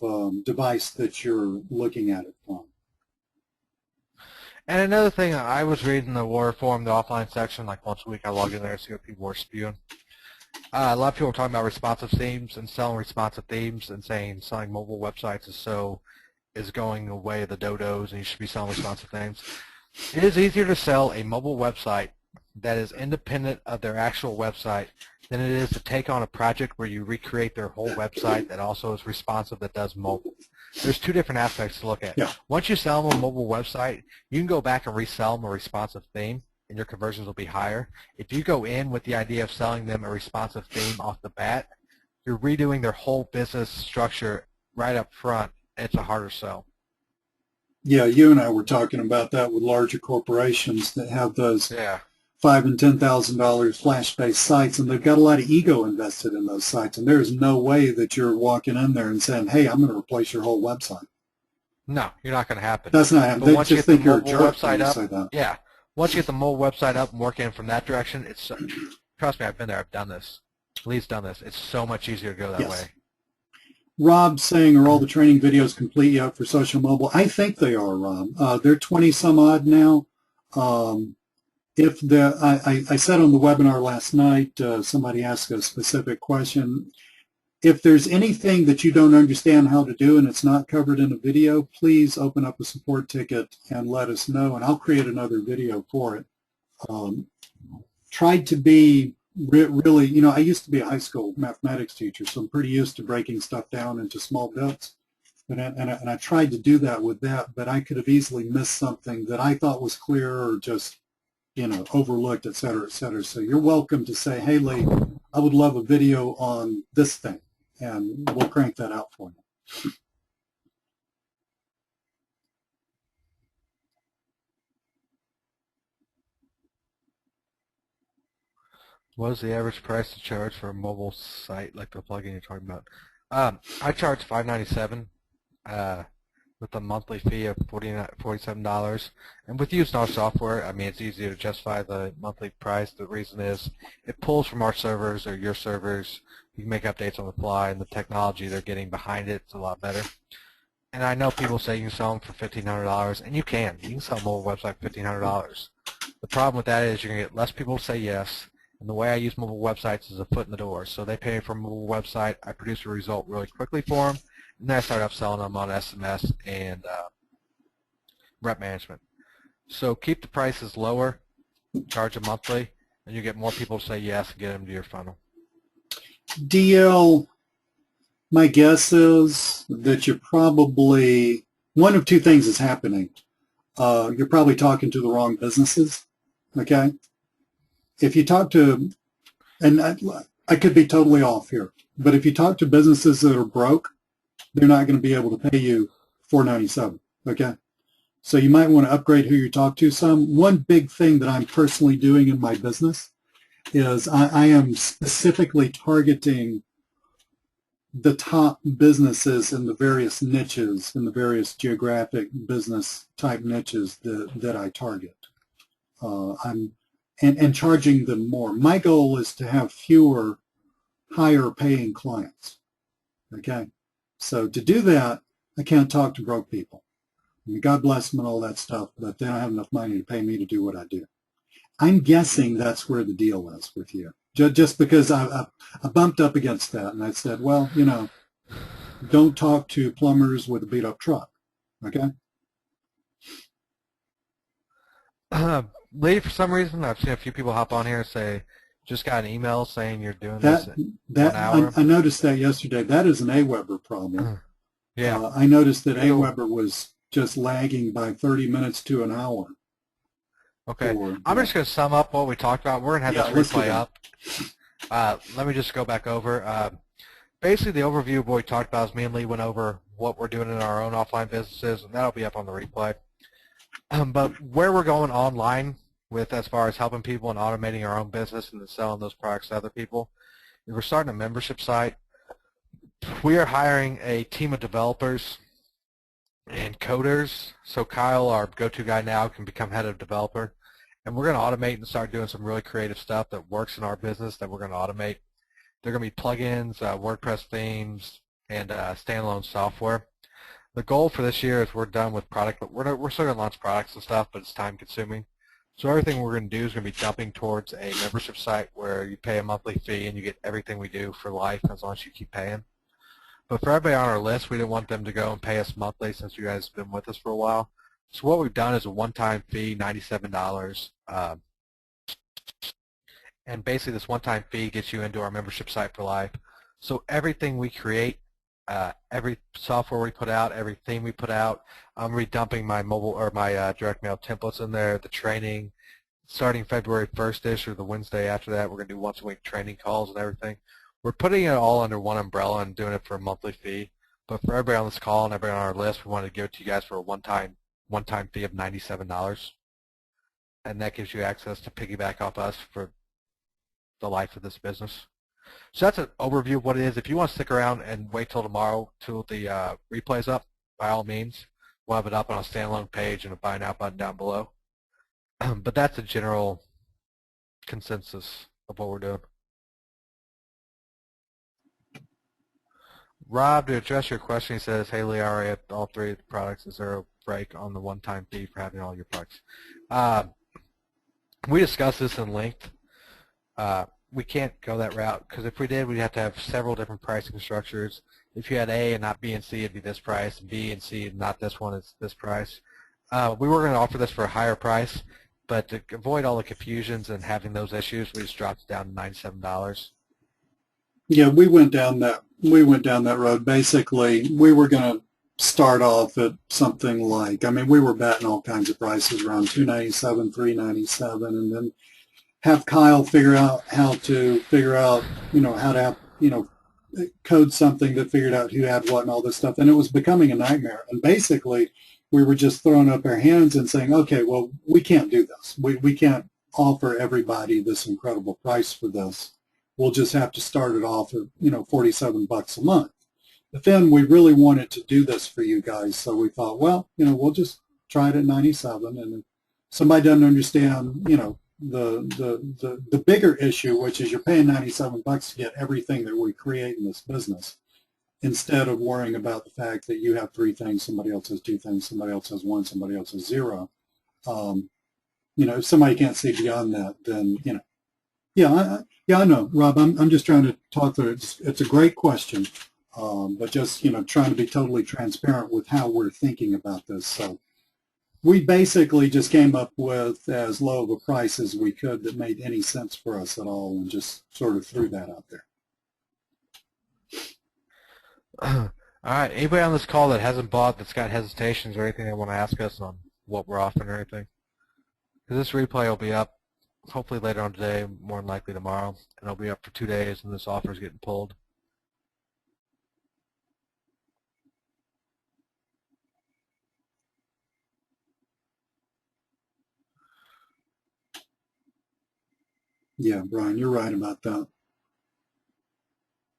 Speaker 2: device that you're looking at it from.
Speaker 1: And another thing, I was reading the War Forum, the offline section, like once a week I log in there to see what people were spewing. A lot of people are talking about responsive themes and selling responsive themes and saying selling mobile websites is going away the dodos and you should be selling responsive themes. It is easier to sell a mobile website that is independent of their actual website than it is to take on a project where you recreate their whole website that also is responsive that does mobile. There's 2 different aspects to look at.
Speaker 2: Yeah.
Speaker 1: Once you sell them a mobile website, you can go back and resell them a responsive theme, and your conversions will be higher. If you go in with the idea of selling them a responsive theme off the bat, you're redoing their whole business structure right up front. It's a harder sell.
Speaker 2: Yeah, you and I were talking about that with larger corporations that have those $5,000 and $10,000 flash-based sites, and they've got a lot of ego invested in those sites, and there's no way that you're walking in there and saying, hey, I'm going to replace your whole website.
Speaker 1: No, you're not going to happen.
Speaker 2: That's not happening. They just think you're a jerk when you say that.
Speaker 1: Yeah. Once you get the mobile website up and working from that direction, it's trust me, I've been there. I've done this. Lee's done this. It's so much easier to go that way.
Speaker 2: Rob saying, are all the training videos complete yet for social mobile? I think they are, Rob. They're 20 some odd now. If I said on the webinar last night, somebody asked a specific question. If there's anything that you don't understand how to do and it's not covered in a video, please open up a support ticket and let us know, and I'll create another video for it. Tried to be really, I used to be a high school mathematics teacher, so I'm pretty used to breaking stuff down into small bits. And I tried to do that with that, but I could have easily missed something that I thought was clear or just overlooked, et cetera, et cetera. So you're welcome to say, hey, Lee, I would love a video on this thing, and we'll crank that out for you.
Speaker 1: What is the average price to charge for a mobile site like the plugin you're talking about? I charge $5.97 with a monthly fee of $47. And with using our software, I mean, it's easy to justify the monthly price. The reason is it pulls from our servers or your servers. You can make updates on the fly, and the technology they're getting behind it is a lot better. And I know people say you can sell them for $1,500, and you can. You can sell a mobile website for $1,500. The problem with that is you're going to get less people to say yes. And the way I use mobile websites is a foot in the door. So they pay me for a mobile website. I produce a result really quickly for them. And then I start upselling them on SMS and rep management. So keep the prices lower, charge them monthly, and you get more people to say yes and get them to your funnel.
Speaker 2: DL, my guess is that you're probably, one of two things is happening. You're probably talking to the wrong businesses, okay? If you talk to, and I could be totally off here, but if you talk to businesses that are broke, they're not going to be able to pay you $4.97, okay? So you might want to upgrade who you talk to some. One big thing that I'm personally doing in my business is I am specifically targeting the top businesses in the various niches, in the various geographic business type niches that I target. And charging them more. My goal is to have fewer higher paying clients, okay? So to do that, I can't talk to broke people. I mean, God bless them and all that stuff, but they don't have enough money to pay me to do what I do. I'm guessing that's where the deal is with you. Just because I bumped up against that, and I said, well, don't talk to plumbers with a beat-up truck, okay?
Speaker 1: Lee, for some reason, I've seen a few people hop on here and say, just got an email saying you're doing this in 1 hour.
Speaker 2: I noticed that yesterday. That is an Aweber problem.
Speaker 1: Yeah.
Speaker 2: I noticed that Aweber was just lagging by 30 minutes to an hour.
Speaker 1: Okay. I'm just going to sum up what we talked about. We're going to have this replay up. Let me just go back over. Basically, the overview of what we talked about is me and Lee went over what we're doing in our own offline businesses, and that'll be up on the replay. But where we're going online with as far as helping people and automating our own business and then selling those products to other people is we're starting a membership site. We are hiring a team of developers and coders. So Kyle, our go-to guy now, can become head of developer. And we're going to automate and start doing some really creative stuff that works in our business that we're going to automate. They're going to be plugins, WordPress themes, and standalone software. The goal for this year is we're done with product, but we're still going to launch products and stuff, but it's time consuming. So everything we're going to do is going to be dumping towards a membership site where you pay a monthly fee and you get everything we do for life as long as you keep paying. But for everybody on our list, we didn't want them to go and pay us monthly since you guys have been with us for a while. So what we've done is a one-time fee, $97. And basically this one-time fee gets you into our membership site for life. So everything we create, every software we put out, every theme we put out, I'm redumping my mobile or my direct mail templates in there, the training. Starting February 1st-ish or the Wednesday after that, we're going to do once-a-week training calls and everything. We're putting it all under one umbrella and doing it for a monthly fee. But for everybody on this call and everybody on our list, we wanted to give it to you guys for a one-time fee of $97. And that gives you access to piggyback off us for the life of this business. So that's an overview of what it is. If you want to stick around and wait till tomorrow till the replay's up, by all means, we'll have it up on a standalone page and a buy now button down below. But that's a general consensus of what we're doing. Rob, to address your question, he says, hey, Lee, I already have all three of the products. Is there a break on the one-time fee for having all your products? We discussed this in length. We can't go that route because if we did, we'd have to have several different pricing structures. If you had A and not B and C, it'd be this price, and B and C and not this one, it's this price. We were going to offer this for a higher price, but to avoid all the confusions and having those issues, we just dropped it down to $97.
Speaker 2: Yeah, we went down that road. Basically, we were going to start off at something like, I mean, we were batting all kinds of prices around $297, $397, and then have Kyle figure out how to how to have, code something that figured out who had what and all this stuff. And it was becoming a nightmare. And basically, we were just throwing up our hands and saying, okay, well, we can't do this. We can't offer everybody this incredible price for this. We'll just have to start it off at, 47 bucks a month. But then we really wanted to do this for you guys. So we thought, well, we'll just try it at 97. And if somebody doesn't understand, the bigger issue, which is you're paying 97 bucks to get everything that we create in this business, instead of worrying about the fact that you have 3 things, somebody else has 2 things, somebody else has 1, somebody else has 0. If somebody can't see beyond that, then, yeah, I know, Rob, I'm just trying to talk through it. It's a great question, but just, trying to be totally transparent with how we're thinking about this. So we basically just came up with as low of a price as we could that made any sense for us at all, and just sort of threw that out there.
Speaker 1: All right. Anybody on this call that hasn't bought, that's got hesitations or anything they want to ask us on what we're offering or anything? Because this replay will be up hopefully later on today, more than likely tomorrow, and it'll be up for 2 days, and this offer is getting pulled.
Speaker 2: Yeah, Brian, you're right about that.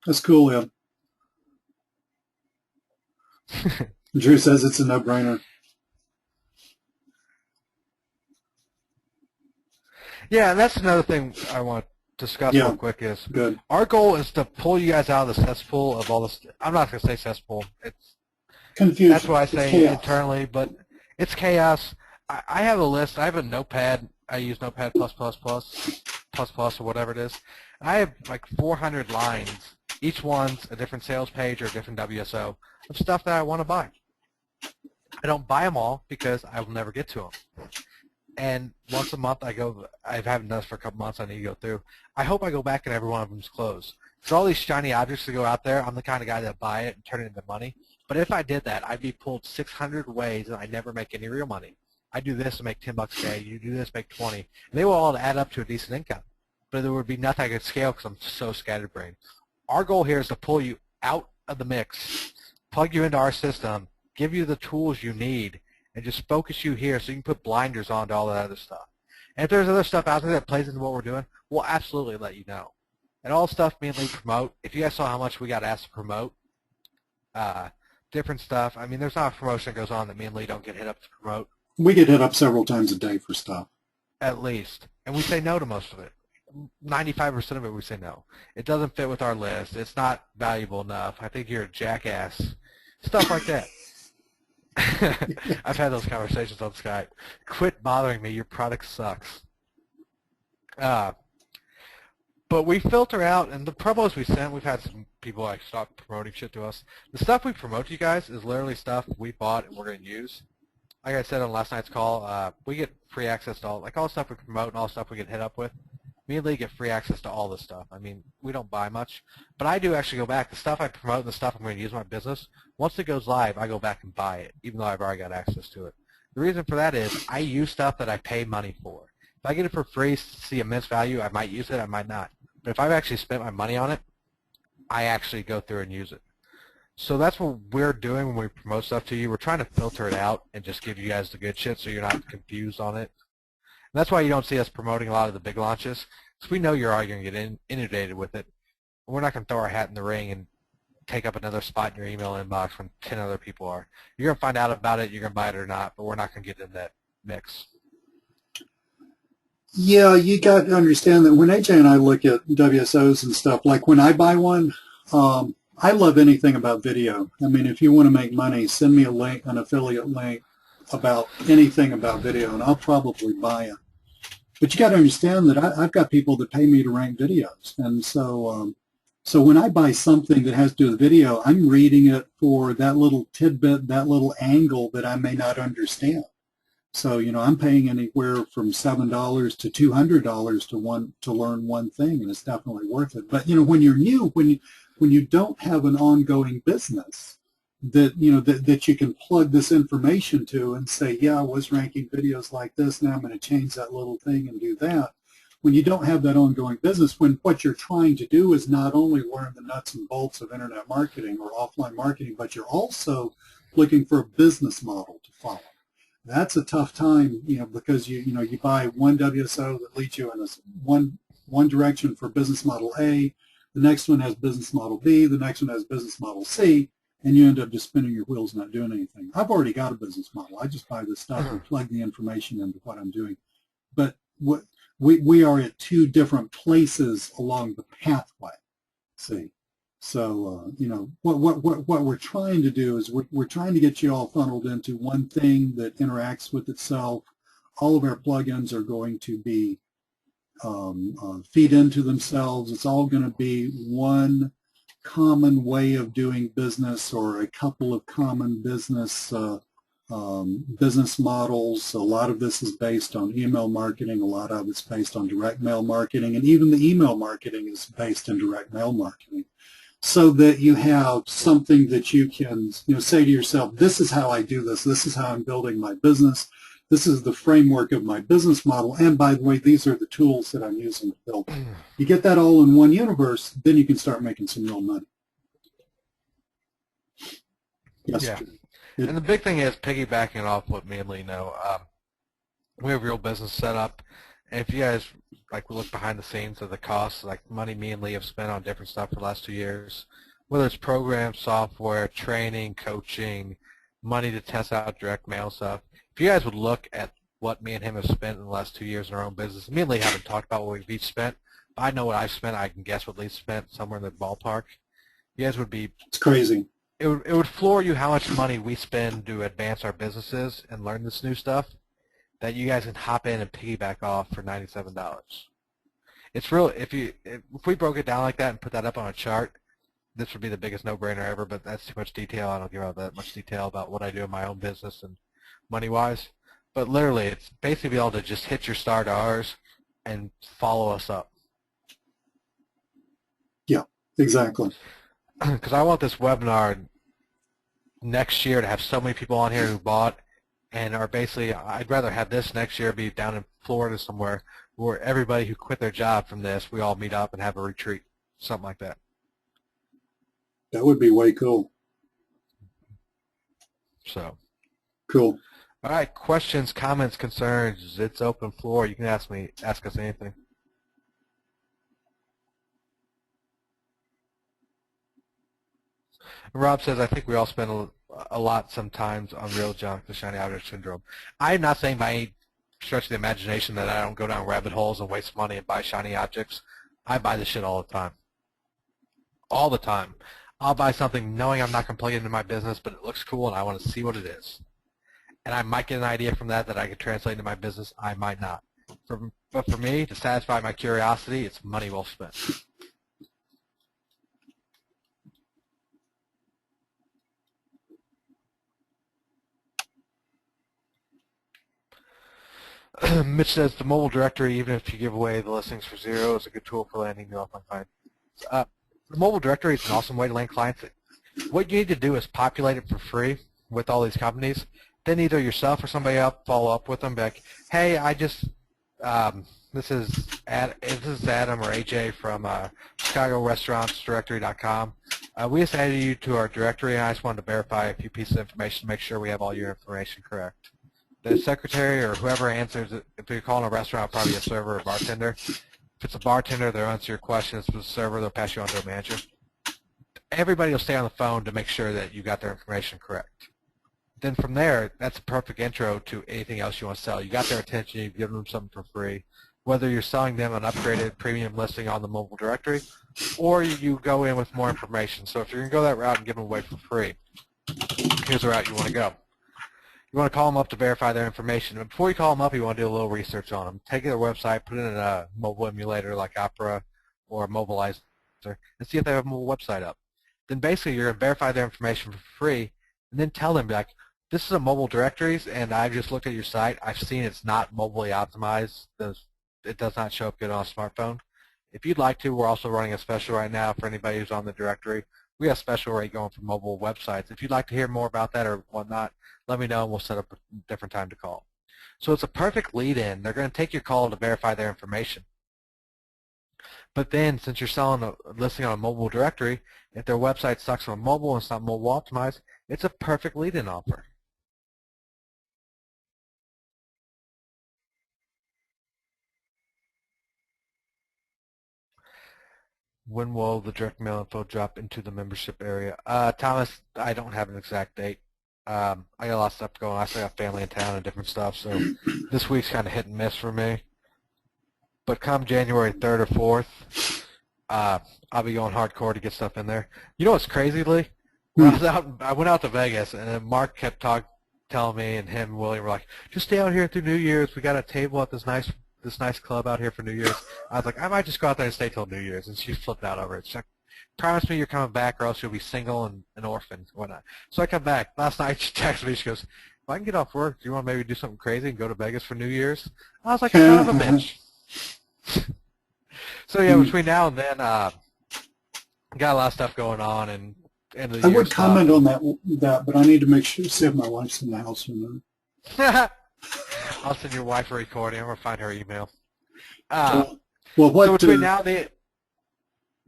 Speaker 2: That's cool, yeah. Drew says it's a no-brainer.
Speaker 1: Yeah, and that's another thing I want to discuss real quick is
Speaker 2: good.
Speaker 1: Our goal is to pull you guys out of the cesspool of all this. I'm not going to say cesspool. It's
Speaker 2: confusion.
Speaker 1: That's what I say internally, but it's chaos. I have a list. I have a notepad. I use Notepad+++, plus or whatever it is. I have like 400 lines. Each one's a different sales page or a different WSO of stuff that I want to buy. I don't buy them all because I will never get to them. And once a month I haven't done this for a couple months, I need to go through. I hope I go back and every one of them's closed. For all these shiny objects to go out there, I'm the kind of guy that buy it and turn it into money. But if I did that, I'd be pulled 600 ways and I never make any real money. I do this to make 10 bucks a day. You do this, make 20. And they will all add up to a decent income. But there would be nothing I could scale because I'm so scatterbrained. Our goal here is to pull you out of the mix, plug you into our system, give you the tools you need, and just focus you here so you can put blinders on to all that other stuff. And if there's other stuff out there that plays into what we're doing, we'll absolutely let you know. And all stuff me and Lee promote. If you guys saw how much we got asked to promote, different stuff. I mean, there's not a promotion that goes on that me and Lee don't get hit up to promote.
Speaker 2: We get hit up several times a day for stuff.
Speaker 1: At least. And we say no to most of it. 95% of it we say no. It doesn't fit with our list. It's not valuable enough. I think you're a jackass. Stuff like that. I've had those conversations on Skype. Quit bothering me. Your product sucks. But we filter out, and the promos we sent, we've had some people like stop promoting shit to us. The stuff we promote to you guys is literally stuff we bought and we're going to use. Like I said on last night's call, we get free access to all the stuff we promote and all the stuff we get hit up with. Me and Lee get free access to all this stuff. I mean, we don't buy much, but I do actually go back. The stuff I promote and the stuff I'm going to use in my business, once it goes live, I go back and buy it, even though I've already got access to it. The reason for that is I use stuff that I pay money for. If I get it for free, see immense value, I might use it, I might not. But if I've actually spent my money on it, I actually go through and use it. So that's what we're doing when we promote stuff to you. We're trying to filter it out and just give you guys the good shit so you're not confused on it. And that's why you don't see us promoting a lot of the big launches, because we know you're all going to get inundated with it. We're not going to throw our hat in the ring and take up another spot in your email inbox when 10 other people are. You're going to find out about it, you're going to buy it or not, but we're not going to get in that mix.
Speaker 2: Yeah, you got to understand that when AJ and I look at WSOs and stuff, like when I buy one, I love anything about video. I mean, if you want to make money, send me a link, an affiliate link about anything about video, and I'll probably buy it. But you got to understand that I've got people that pay me to rank videos, and so when I buy something that has to do with video, I'm reading it for that little tidbit, that little angle that I may not understand. So, I'm paying anywhere from $7 to $200 to learn one thing, and it's definitely worth it. But, when you're new, when you don't have an ongoing business, that you can plug this information to and say, yeah, I was ranking videos like this, now I'm going to change that little thing and do that. When you don't have that ongoing business, when what you're trying to do is not only learn the nuts and bolts of internet marketing or offline marketing, but you're also looking for a business model to follow. That's a tough time, because you buy one WSO that leads you in one direction for business model A, the next one has business model B, the next one has business model C, and you end up just spinning your wheels and not doing anything. I've already got a business model. I just buy this stuff and plug the information into what I'm doing. But we are at two different places along the pathway. See, so what we're trying to do is we're trying to get you all funneled into one thing that interacts with itself. All of our plugins are going to be feed into themselves. It's all going to be one common way of doing business, or a couple of common business models. A lot of this is based on email marketing. A lot of it's based on direct mail marketing, and even the email marketing is based in direct mail marketing. So that you have something that you can say to yourself, this is how I do this. This is how I'm building my business. This is the framework of my business model. And by the way, these are the tools that I'm using to build. You get that all in one universe, then you can start making some real money. Yes.
Speaker 1: Yeah. And the big thing is piggybacking off what me and Lee know. We have real business set up. And if you guys we look behind the scenes of the costs, like money me and Lee have spent on different stuff for the last 2 years, whether it's programs, software, training, coaching, money to test out direct mail stuff. If you guys would look at what me and him have spent in the last 2 years in our own business, me and Lee haven't talked about what we've each spent. I know what I've spent. I can guess what Lee spent, somewhere in the ballpark. You guys would be...
Speaker 2: It's crazy.
Speaker 1: It would floor you how much money we spend to advance our businesses and learn this new stuff that you guys can hop in and piggyback off for $97. It's real. If we broke it down like that and put that up on a chart, this would be the biggest no-brainer ever, but that's too much detail. I don't give out that much detail about what I do in my own business and money-wise. But literally, it's basically be able to just hit your star to ours and follow us up.
Speaker 2: Yeah, exactly.
Speaker 1: Because I want this webinar next year to have so many people on here who bought and are basically, I'd rather have this next year be down in Florida somewhere where everybody who quit their job from this, we all meet up and have a retreat, something like that.
Speaker 2: That would be way cool.
Speaker 1: So.
Speaker 2: Cool.
Speaker 1: All right, questions, comments, concerns, it's open floor. You can ask us anything. Rob says, I think we all spend a lot sometimes on real junk, the shiny object syndrome. I'm not saying by any stretch of the imagination that I don't go down rabbit holes and waste money and buy shiny objects. I buy this shit all the time. All the time. I'll buy something knowing I'm not going to plug it into my business, but it looks cool and I want to see what it is. And I might get an idea from that I could translate into my business. I might not. But for me, to satisfy my curiosity, it's money well spent. Mitch says the mobile directory, even if you give away the listings for zero, is a good tool for landing new offline clients. The mobile directory is an awesome way to land clients. What you need to do is populate it for free with all these companies. Then either yourself or somebody else follow up with them, be like, hey, I just this is Adam or AJ from ChicagoRestaurantsDirectory.com. We just added you to our directory, and I just wanted to verify a few pieces of information to make sure we have all your information correct. The secretary or whoever answers it, if you're calling a restaurant, probably a server or bartender. If it's a bartender, they'll answer your questions. If it's a server, they'll pass you on to a manager. Everybody will stay on the phone to make sure that you got their information correct. Then from there, that's a perfect intro to anything else you want to sell. You got their attention, you've given them something for free. Whether you're selling them an upgraded premium listing on the mobile directory, or you go in with more information. So if you're going to go that route and give them away for free, here's the route you want to go. You want to call them up to verify their information. But before you call them up, you want to do a little research on them. Take their website, put it in a mobile emulator like Opera or a Mobilizer, and see if they have a mobile website up. Then basically you're going to verify their information for free, and then tell them, like, this is a mobile directories, and I've just looked at your site. I've seen it's not mobilely optimized. It does not show up good on a smartphone. If you'd like to, we're also running a special right now for anybody who's on the directory We have a special rate going for mobile websites. If you'd like to hear more about that or whatnot, let me know and we'll set up a different time to call. So it's a perfect lead-in. They're going to take your call to verify their information. But then, since you're selling a listing on a mobile directory, if their website sucks on mobile and it's not mobile optimized, it's a perfect lead-in offer. When will the direct mail info drop into the membership area? Thomas, I don't have an exact date. I got a lot of stuff going on. I still got family in town and different stuff, so this week's kind of hit and miss for me. But come January 3rd or 4th, I'll be going hardcore to get stuff in there. You know what's crazy, Lee? When I went out to Vegas, and then Mark kept telling me, and him and William were like, just stay out here through New Year's. We got a table at this nice club out here for New Year's. I was like, I might just go out there and stay till New Year's, and she flipped out over it. She's like, promise me you're coming back, or else you'll be single and an orphan, and whatnot. So I come back. Last night she texted me. She goes, if I can get off work, do you want to maybe do something crazy and go to Vegas for New Year's? I was like, son of a bitch. So yeah, between now and then, got a lot of stuff going on, and end of the
Speaker 2: I
Speaker 1: year
Speaker 2: would
Speaker 1: stuff.
Speaker 2: comment on that, but I need to make sure see if my wife's in the house or not.
Speaker 1: I'll send your wife a recording. I'm gonna find her email.
Speaker 2: Well, what?
Speaker 1: So between now and the,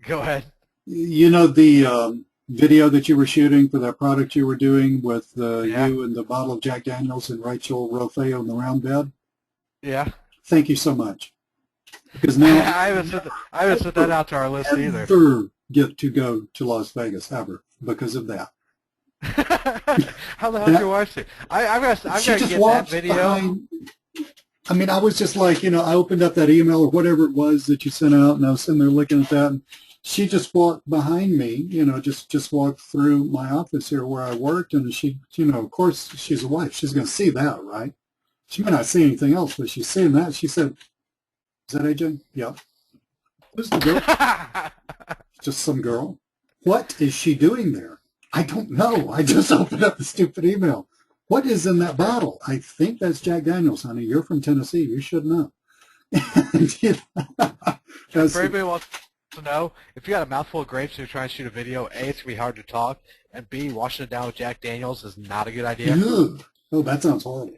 Speaker 1: go ahead.
Speaker 2: You know the video that you were shooting for that product you were doing with you and the bottle of Jack Daniels and Rachel Rofeo in the round bed?
Speaker 1: Yeah.
Speaker 2: Thank you so much. Because now
Speaker 1: I haven't sent that out to our list either.
Speaker 2: Never get to go to Las Vegas ever because of that.
Speaker 1: How the hell did your wife see? I'm gonna get that video.
Speaker 2: I mean, I was just like, I opened up that email or whatever it was that you sent out, and I was sitting there looking at that, and she just walked behind me, just walked through my office here where I worked, and she, of course, she's a wife. She's going to see that, right? She may not see anything else, but she's seeing that. She said, is that AJ? Yeah. Who's the girl? Just some girl. What is she doing there? I don't know. I just opened up the stupid email. What is in that bottle? I think that's Jack Daniels, honey. You're from Tennessee. You should know.
Speaker 1: For anybody who wants to know, if you got a mouthful of grapes and you're trying to shoot a video, A, it's going to be hard to talk, and B, washing it down with Jack Daniels is not a good idea.
Speaker 2: Ugh. Oh, that sounds horrible.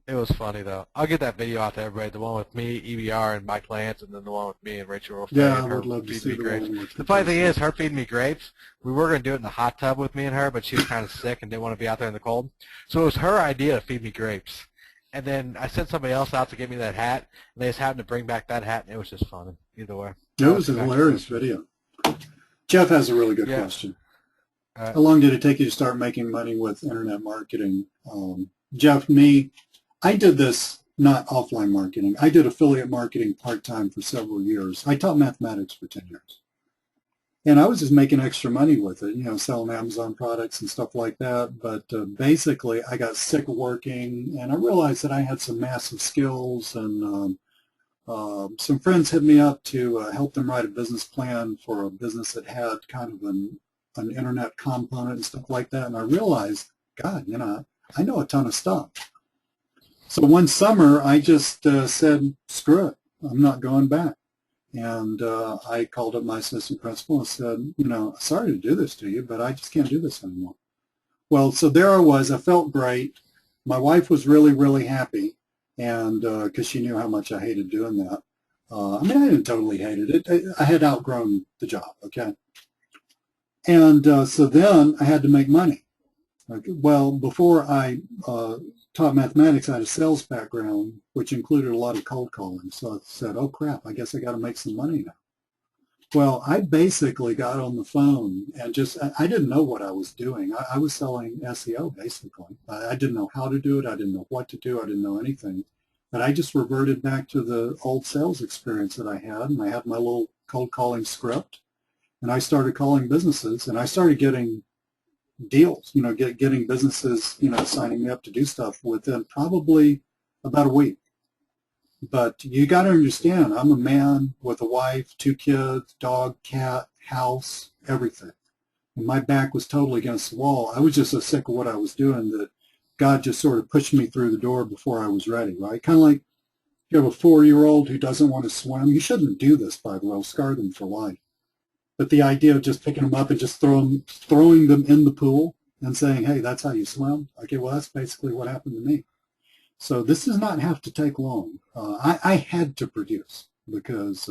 Speaker 1: It was funny, though. I'll get that video out to everybody, the one with me, EBR, and Mike Lance, and then the one with me and Rachel Orfeh.
Speaker 2: Yeah, I would love to see the
Speaker 1: grapes.
Speaker 2: one with
Speaker 1: The funny thing is, her feeding me grapes, we were going to do it in the hot tub with me and her, but she was kind of sick and didn't want to be out there in the cold. So it was her idea to feed me grapes. And then I sent somebody else out to get me that hat, and they just happened to bring back that hat, and it was just funny, either way.
Speaker 2: It was a hilarious video. Jeff has a really good question. How long did it take you to start making money with internet marketing? Jeff, I did this, not offline marketing. I did affiliate marketing part-time for several years. I taught mathematics for 10 years. And I was just making extra money with it, selling Amazon products and stuff like that. But basically, I got sick of working, and I realized that I had some massive skills, and some friends hit me up to help them write a business plan for a business that had kind of an internet component and stuff like that. And I realized, God, I know a ton of stuff. So one summer, I just said, screw it. I'm not going back. And I called up my assistant principal and said, sorry to do this to you, but I just can't do this anymore. Well, so there I was. I felt great. My wife was really, really happy, and because she knew how much I hated doing that. I didn't totally hate it. I had outgrown the job, okay? And so then I had to make money. Okay. Well, before I taught mathematics, I had a sales background, which included a lot of cold calling. So I said, oh, crap, I guess I got to make some money now. Well, I basically got on the phone and I didn't know what I was doing. I was selling SEO, basically. I didn't know how to do it. I didn't know what to do. I didn't know anything. But I just reverted back to the old sales experience that I had, and I had my little cold calling script. And I started calling businesses, and I started getting deals, getting businesses, signing me up to do stuff within probably about a week. But you got to understand, I'm a man with a wife, 2 kids, dog, cat, house, everything. And my back was totally against the wall. I was just so sick of what I was doing that God just sort of pushed me through the door before I was ready, right? Kind of like you have a 4-year-old who doesn't want to swim. You shouldn't do this, by the way. It'll scar them for life. But the idea of just picking them up and just throwing them in the pool and saying, hey, that's how you swim. Okay, well, that's basically what happened to me. So this does not have to take long. I had to produce because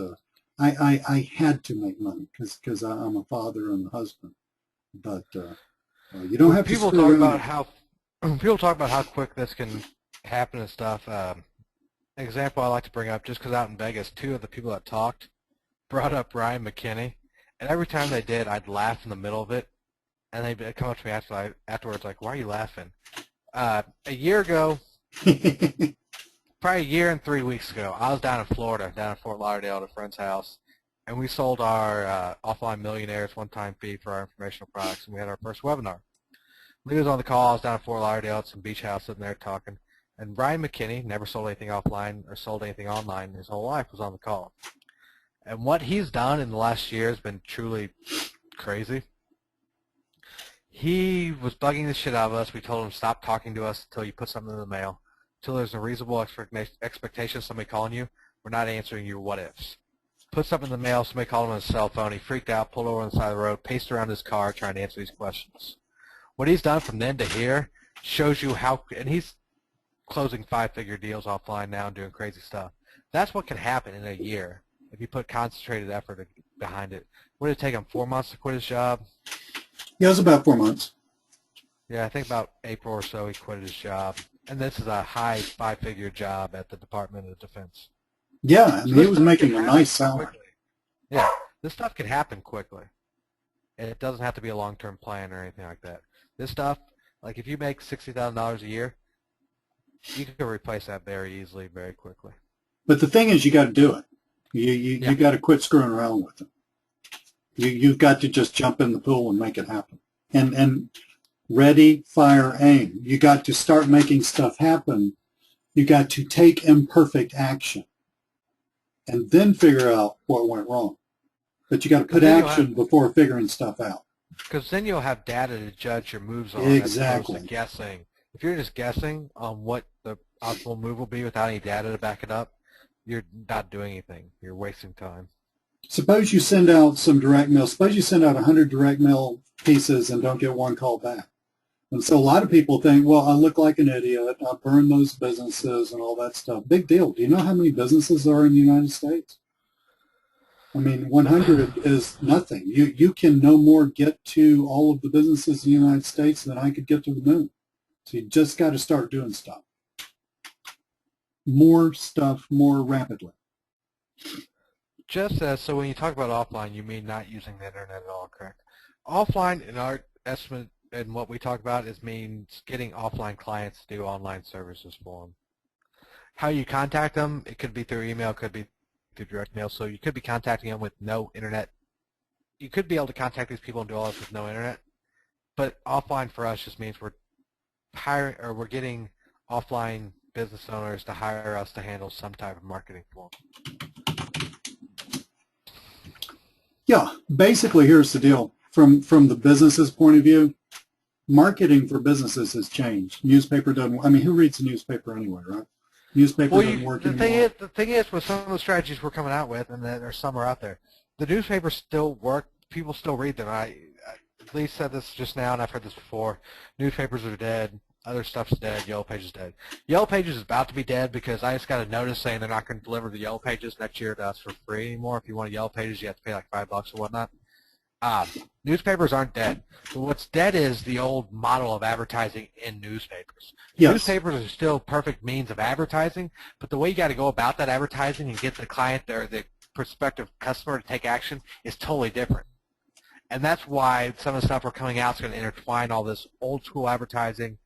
Speaker 2: I had to make money because I'm a father and a husband. But you don't have to screw around.
Speaker 1: People talk about how quick this can happen and stuff. An example I like to bring up, just because out in Vegas, two of the people that talked brought up Ryan McKinney, and every time they did, I'd laugh in the middle of it, and they'd come up to me afterwards like, "Why are you laughing?" A year ago, probably a year and 3 weeks ago, I was down in Florida, down in Fort Lauderdale at a friend's house, and we sold our Offline Millionaires one-time fee for our informational products, and we had our first webinar. Lee was on the call. I was down in Fort Lauderdale at some beach house sitting there talking, and Ryan McKinney never sold anything offline or sold anything online his whole life, was on the call. And what he's done in the last year has been truly crazy. He was bugging the shit out of us. We told him, stop talking to us until you put something in the mail. Until there's a reasonable expectation of somebody calling you, we're not answering your what-ifs. Put something in the mail, somebody called him on his cell phone. He freaked out, pulled over on the side of the road, paced around his car trying to answer these questions. What he's done from then to here shows you how, and he's closing 5-figure deals offline now and doing crazy stuff. That's what can happen in a year if you put concentrated effort behind it. What did it take him, 4 months to quit his job?
Speaker 2: Yeah, it was about 4 months.
Speaker 1: Yeah, I think about April or so he quit his job. And this is a high 5-figure job at the Department of Defense.
Speaker 2: Yeah, I mean, he was making a nice salary.
Speaker 1: Quickly. Yeah, this stuff can happen quickly. And it doesn't have to be a long-term plan or anything like that. This stuff, like if you make $60,000 a year, you can replace that very easily, very quickly.
Speaker 2: But the thing is, you got to do it. You got to quit screwing around with it. You've got to just jump in the pool and make it happen. And ready, fire, aim. You got to start making stuff happen. You got to take imperfect action and then figure out what went wrong. But you got to put action before figuring stuff out.
Speaker 1: Because then you'll have data to judge your moves on.
Speaker 2: Exactly.
Speaker 1: As opposed to guessing. If you're just guessing on what the optimal move will be without any data to back it up, you're not doing anything. You're wasting time.
Speaker 2: Suppose you send out some direct mail. Suppose you send out 100 direct mail pieces and don't get one call back. And so a lot of people think, well, I look like an idiot. I burned those businesses and all that stuff. Big deal. Do you know how many businesses there are in the United States? I mean, 100 is nothing. You can no more get to all of the businesses in the United States than I could get to the moon. So you just got to start doing stuff. More stuff more rapidly.
Speaker 1: Just as, so when you talk about offline, you mean not using the internet at all, correct? Offline, in our estimate, and what we talk about is means getting offline clients to do online services for them. How you contact them, it could be through email, it could be through direct mail, so you could be contacting them with no internet. You could be able to contact these people and do all this with no internet, but offline for us just means we're hiring, or we're getting offline business owners to hire us to handle some type of marketing for them.
Speaker 2: Yeah, basically here's the deal. From the business's point of view, marketing for businesses has changed. Newspaper doesn't, I mean, who reads a newspaper anyway, right? Newspaper doesn't work anymore.
Speaker 1: The thing is, with some of the strategies we're coming out with, and there's some are out there, the newspapers still work. People still read them. Lee said this just now, and I've heard this before. Newspapers are dead. Other stuff's dead. Yellow Pages is dead. Yellow Pages is about to be dead because I just got a notice saying they're not going to deliver the Yellow Pages next year to us for free anymore. If you want Yellow Pages, you have to pay like $5 or whatnot. Newspapers aren't dead. But what's dead is the old model of advertising in newspapers. Yes. Newspapers are still perfect means of advertising, but the way you got to go about that advertising and get the client or the prospective customer to take action is totally different. And that's why some of the stuff we're coming out is going to intertwine all this old school advertising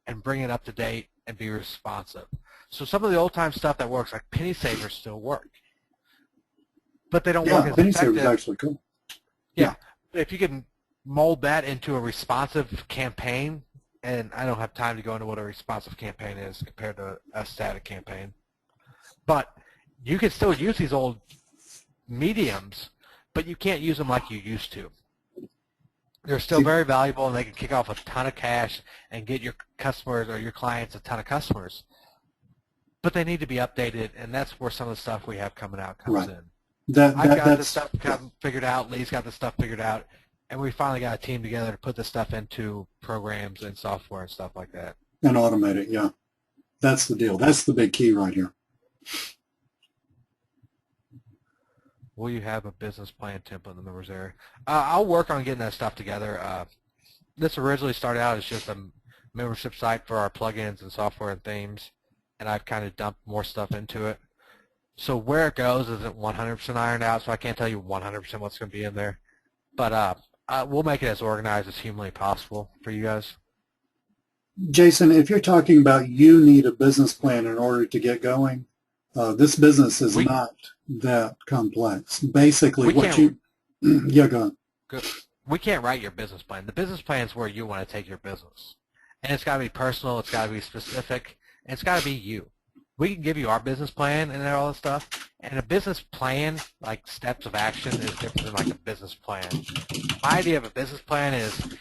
Speaker 1: and bring it up to date and be responsive. So some of the old time stuff that works, like penny savers, still work, but they don't work as
Speaker 2: penny
Speaker 1: effective.
Speaker 2: Savers is actually cool.
Speaker 1: Yeah, if you can mold that into a responsive campaign, and I don't have time to go into what a responsive campaign is compared to a static campaign, but you can still use these old mediums, but you can't use them like you used to. They're still very valuable, and they can kick off a ton of cash and get your customers or your clients a ton of customers. But they need to be updated, and that's where some of the stuff we have coming out comes in. I've got this
Speaker 2: That's
Speaker 1: stuff
Speaker 2: yeah,
Speaker 1: figured out. Lee's got this stuff figured out, and we finally got a team together to put this stuff into programs and software and stuff like that.
Speaker 2: and automate it. Yeah, that's the deal. That's the big key right here.
Speaker 1: Will you have a business plan template in the members area? I'll work on getting that stuff together. This originally started out as just a membership site for our plugins and software and themes, and I've kind of dumped more stuff into it. So where it goes isn't 100% ironed out, so I can't tell you 100% what's going to be in there. But we'll make it as organized as humanly possible for you guys.
Speaker 2: Jason, if you're talking about you need a business plan in order to get going, this business is
Speaker 1: We
Speaker 2: not that complex. Basically,
Speaker 1: we
Speaker 2: what
Speaker 1: can't
Speaker 2: you yeah, go on.
Speaker 1: we can't write your business plan. The business plan is where you want to take your business, and it's got to be personal. It's got to be specific, and it's got to be you. We can give you our business plan and all that stuff, and a business plan, like steps of action, is different than like a business plan. My idea of a business plan is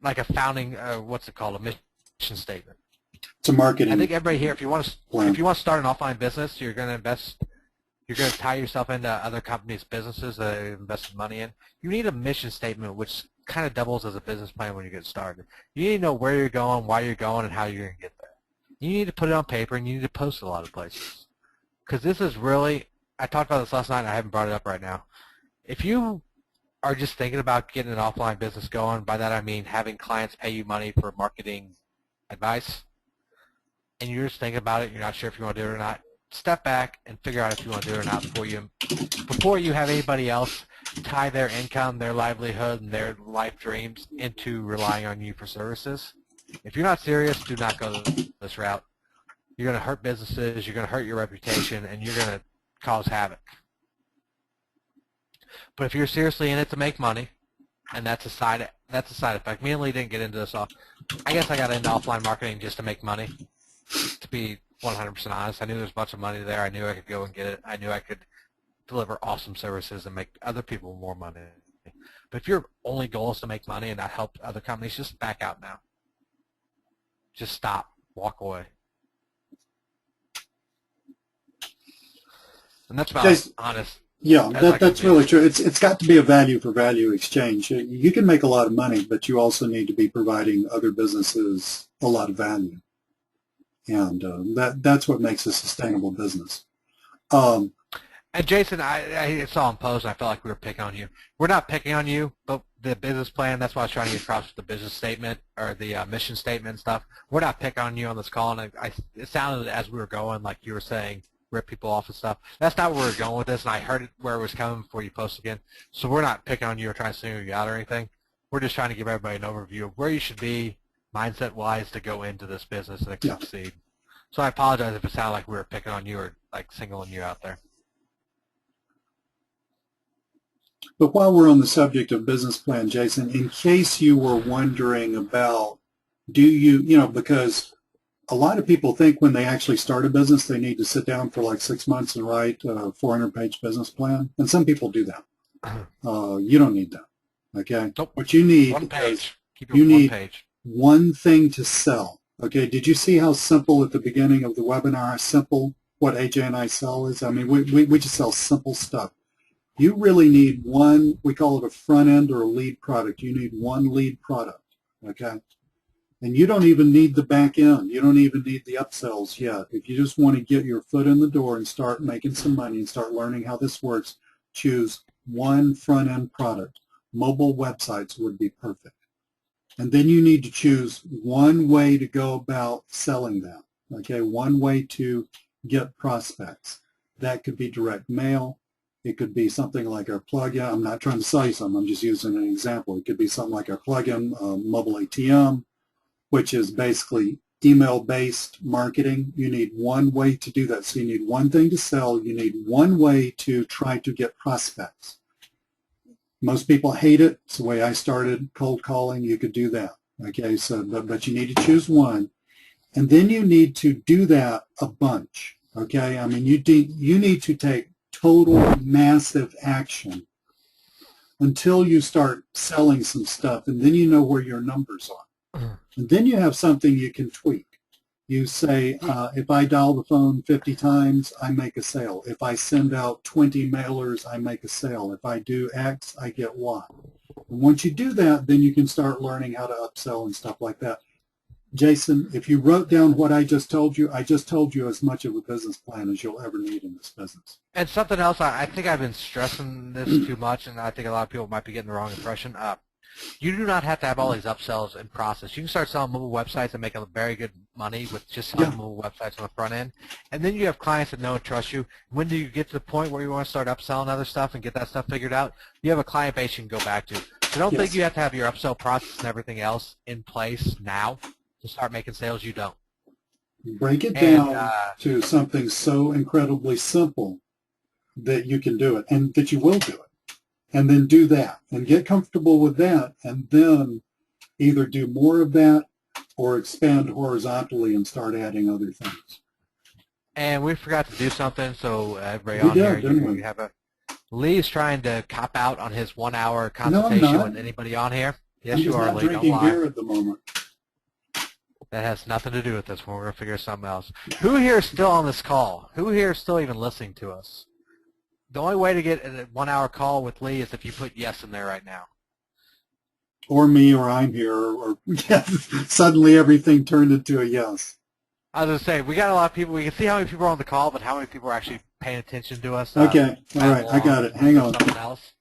Speaker 1: like a founding, what's it called, a mission statement.
Speaker 2: It's a
Speaker 1: I
Speaker 2: marketing
Speaker 1: think everybody here, if you want to
Speaker 2: plan.
Speaker 1: start an offline business, you're going to invest, you're going to tie yourself into other companies' businesses that you've invested money in. You need a mission statement, which kind of doubles as a business plan when you get started. You need to know where you're going, why you're going, and how you're going to get there. You need to put it on paper, and you need to post it a lot of places. Because this is really, I talked about this last night, and I haven't brought it up right now. If you are just thinking about getting an offline business going, by that I mean having clients pay you money for marketing advice, and you're just thinking about it, you're not sure if you want to do it or not, step back and figure out if you want to do it or not before you have anybody else tie their income, their livelihood, and their life dreams into relying on you for services. If you're not serious, do not go this route. You're going to hurt businesses, you're going to hurt your reputation, and you're going to cause havoc. But if you're seriously in it to make money, and that's a side effect. Me and Lee didn't get into this off. I guess I got into offline marketing just to make money. To be 100% honest, I knew there was a bunch of money there. I knew I could go and get it. I knew I could deliver awesome services and make other people more money. But if your only goal is to make money and not help other companies, just back out now. Just stop. Walk away. And that's about as honest.
Speaker 2: Yeah, that's really true. It's got to be a value for value exchange. You can make a lot of money, but you also need to be providing other businesses a lot of value, and that's what makes a sustainable business.
Speaker 1: And Jason, I saw him post, and I felt like we were picking on you. We're not picking on you, but the business plan, that's why I was trying to get across with the business statement or the mission statement and stuff. We're not picking on you on this call, and it sounded as we were going like you were saying rip people off and stuff. That's not where we're going with this, and I heard it where it was coming before you post again. So we're not picking on you or trying to single you out or anything. We're just trying to give everybody an overview of where you should be mindset-wise to go into this business and succeed. So I apologize if it sounded like we were picking on you or like singling you out there.
Speaker 2: But while we're on the subject of business plan, Jason, in case you were wondering about, because a lot of people think when they actually start a business, they need to sit down for like 6 months and write a 400-page business plan. And some people do that. You don't need that. Okay?
Speaker 1: Nope.
Speaker 2: What you need
Speaker 1: one page. Keep it
Speaker 2: you
Speaker 1: one
Speaker 2: need
Speaker 1: page.
Speaker 2: one thing to sell. Okay? Did you see how simple at the beginning of the webinar, how simple what AJ and I sell is? I mean, we just sell simple stuff. You really need one, we call it a front end or a lead product. You need one lead product, okay? And you don't even need the back end. You don't even need the upsells yet. If you just want to get your foot in the door and start making some money and start learning how this works, choose one front end product. Mobile websites would be perfect. And then you need to choose one way to go about selling that, okay? One way to get prospects. That could be direct mail. It could be something like our plugin. I'm not trying to sell you something. I'm just using an example. It could be something like our plugin, mobile ATM, which is basically email-based marketing. You need one way to do that. So you need one thing to sell. You need one way to try to get prospects. Most people hate it. It's the way I started cold calling. You could do that. Okay, so but you need to choose one. And then you need to do that a bunch. Okay, I mean, you need to take total massive action until you start selling some stuff, and then you know where your numbers are. And then you have something you can tweak. You say, if I dial the phone 50 times, I make a sale. If I send out 20 mailers, I make a sale. If I do X, I get Y. And once you do that, then you can start learning how to upsell and stuff like that. Jason, if you wrote down what I just told you as much of a business plan as you'll ever need in this business.
Speaker 1: And something else, I think I've been stressing this too much, and I think a lot of people might be getting the wrong impression. You do not have to have all these upsells in process. You can start selling mobile websites and make a very good money with just selling mobile websites on the front end. And then you have clients that know and trust you. When do you get to the point where you want to start upselling other stuff and get that stuff figured out? You have a client base you can go back to. So don't think you have to have your upsell process and everything else in place now to start making sales. You don't.
Speaker 2: Break it down to something so incredibly simple that you can do it and that you will do it. And then do that and get comfortable with that, and then either do more of that or expand horizontally and start adding other things.
Speaker 1: And we forgot to do something, so everybody on here, you have a Lee's trying to cop out on his 1 hour consultation with anybody on here. Yes, you are, Lee. Don't lie. I'm drinking beer
Speaker 2: at the moment.
Speaker 1: That has nothing to do with this one. We're going to figure something else. Who here is still on this call? Who here is still even listening to us? The only way to get a 1 hour call with Lee is if you put yes in there right now.
Speaker 2: Or me, or I'm here, or suddenly everything turned into a yes.
Speaker 1: I was going to say, we got a lot of people. We can see how many people are on the call, but how many people are actually paying attention to us.
Speaker 2: Okay, all right, I got it. Hang on.
Speaker 1: Something else.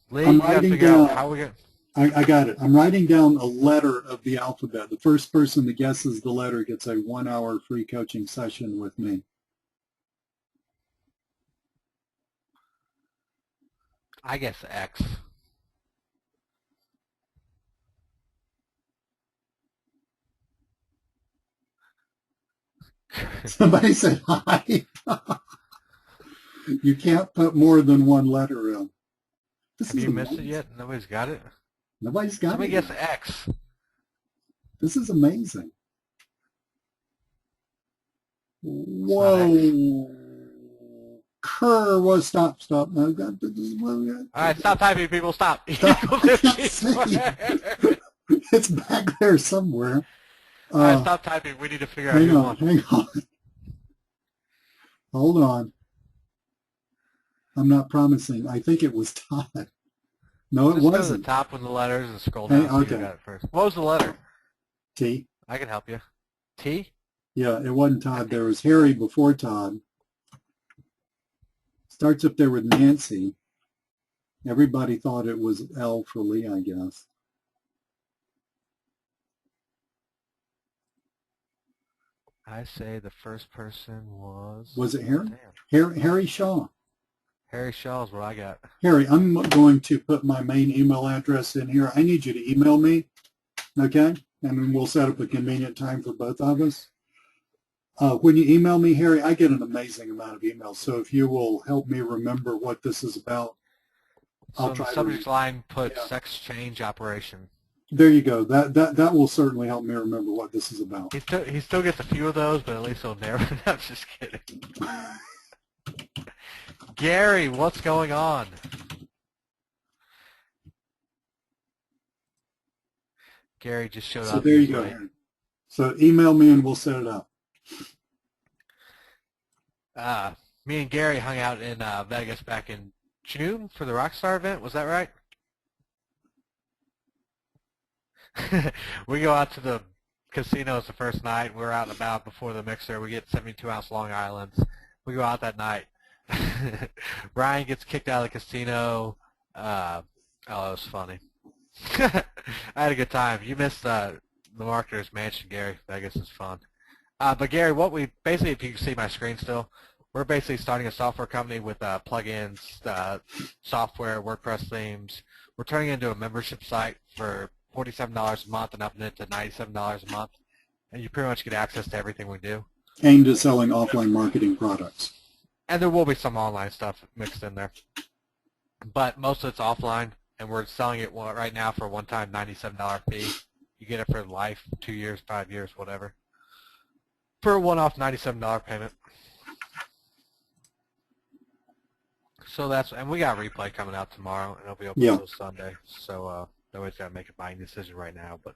Speaker 1: Lee, you got to figure out how we get...
Speaker 2: I got it. I'm writing down a letter of the alphabet. The first person that guesses the letter gets a 1 hour free coaching session with me.
Speaker 1: I guess X.
Speaker 2: Somebody said hi. You can't put more than one letter in.
Speaker 1: Have you missed it yet? Nobody's got it?
Speaker 2: Nobody's got it.
Speaker 1: Somebody guess X.
Speaker 2: This is amazing. Whoa. Kerr was stop. No,
Speaker 1: all right, stop typing, people. Stop.
Speaker 2: It's back there somewhere.
Speaker 1: All right, stop typing. We need to figure out who won.
Speaker 2: Hang on. Hold on. I'm not promising. I think it was Todd. No, it wasn't.
Speaker 1: Go to the top with the letters and scroll down.
Speaker 2: Okay.
Speaker 1: Who got it first. What was the letter?
Speaker 2: T.
Speaker 1: I can help you. T?
Speaker 2: Yeah, it wasn't Todd. There was Harry before Todd. Starts up there with Nancy. Everybody thought it was L for Lee, I guess.
Speaker 1: I say the first person was...
Speaker 2: Was it Harry? Harry Shaw.
Speaker 1: Harry Shaw is what I got.
Speaker 2: Harry, I'm going to put my main email address in here. I need you to email me, okay? And then we'll set up a convenient time for both of us. When you email me, Harry, I get an amazing amount of emails. So if you will help me remember what this is about, I'll try to...
Speaker 1: subject line, put sex change operation.
Speaker 2: There you go. That will certainly help me remember what this is about.
Speaker 1: He still gets a few of those, but at least he'll never... I'm just kidding. Gary, what's going on? Gary just showed up.
Speaker 2: So there you go, Harry. So email me and we'll set it up.
Speaker 1: Me and Gary hung out in Vegas back in June for the Rockstar event. Was that right? We go out to the casinos the first night. We're out and about before the mixer. We get 72-ounce Long Islands. We go out that night. Brian gets kicked out of the casino. Oh, it was funny. I had a good time. You missed the Marketer's Mansion, Gary. Vegas is fun. But Gary, what we basically, if you can see my screen still, we're basically starting a software company with plugins, software, WordPress themes. We're turning it into a membership site for $47 a month and upping it to $97 a month. And you pretty much get access to everything we do.
Speaker 2: Aimed at selling offline marketing products.
Speaker 1: And there will be some online stuff mixed in there. But most of it's offline, and we're selling it right now for a one-time $97 fee. You get it for life, 2 years, 5 years, whatever. For a one-off $97 payment. So that's, and we got replay coming out tomorrow, and it'll be open until Sunday. So nobody's got to make a buying decision right now, but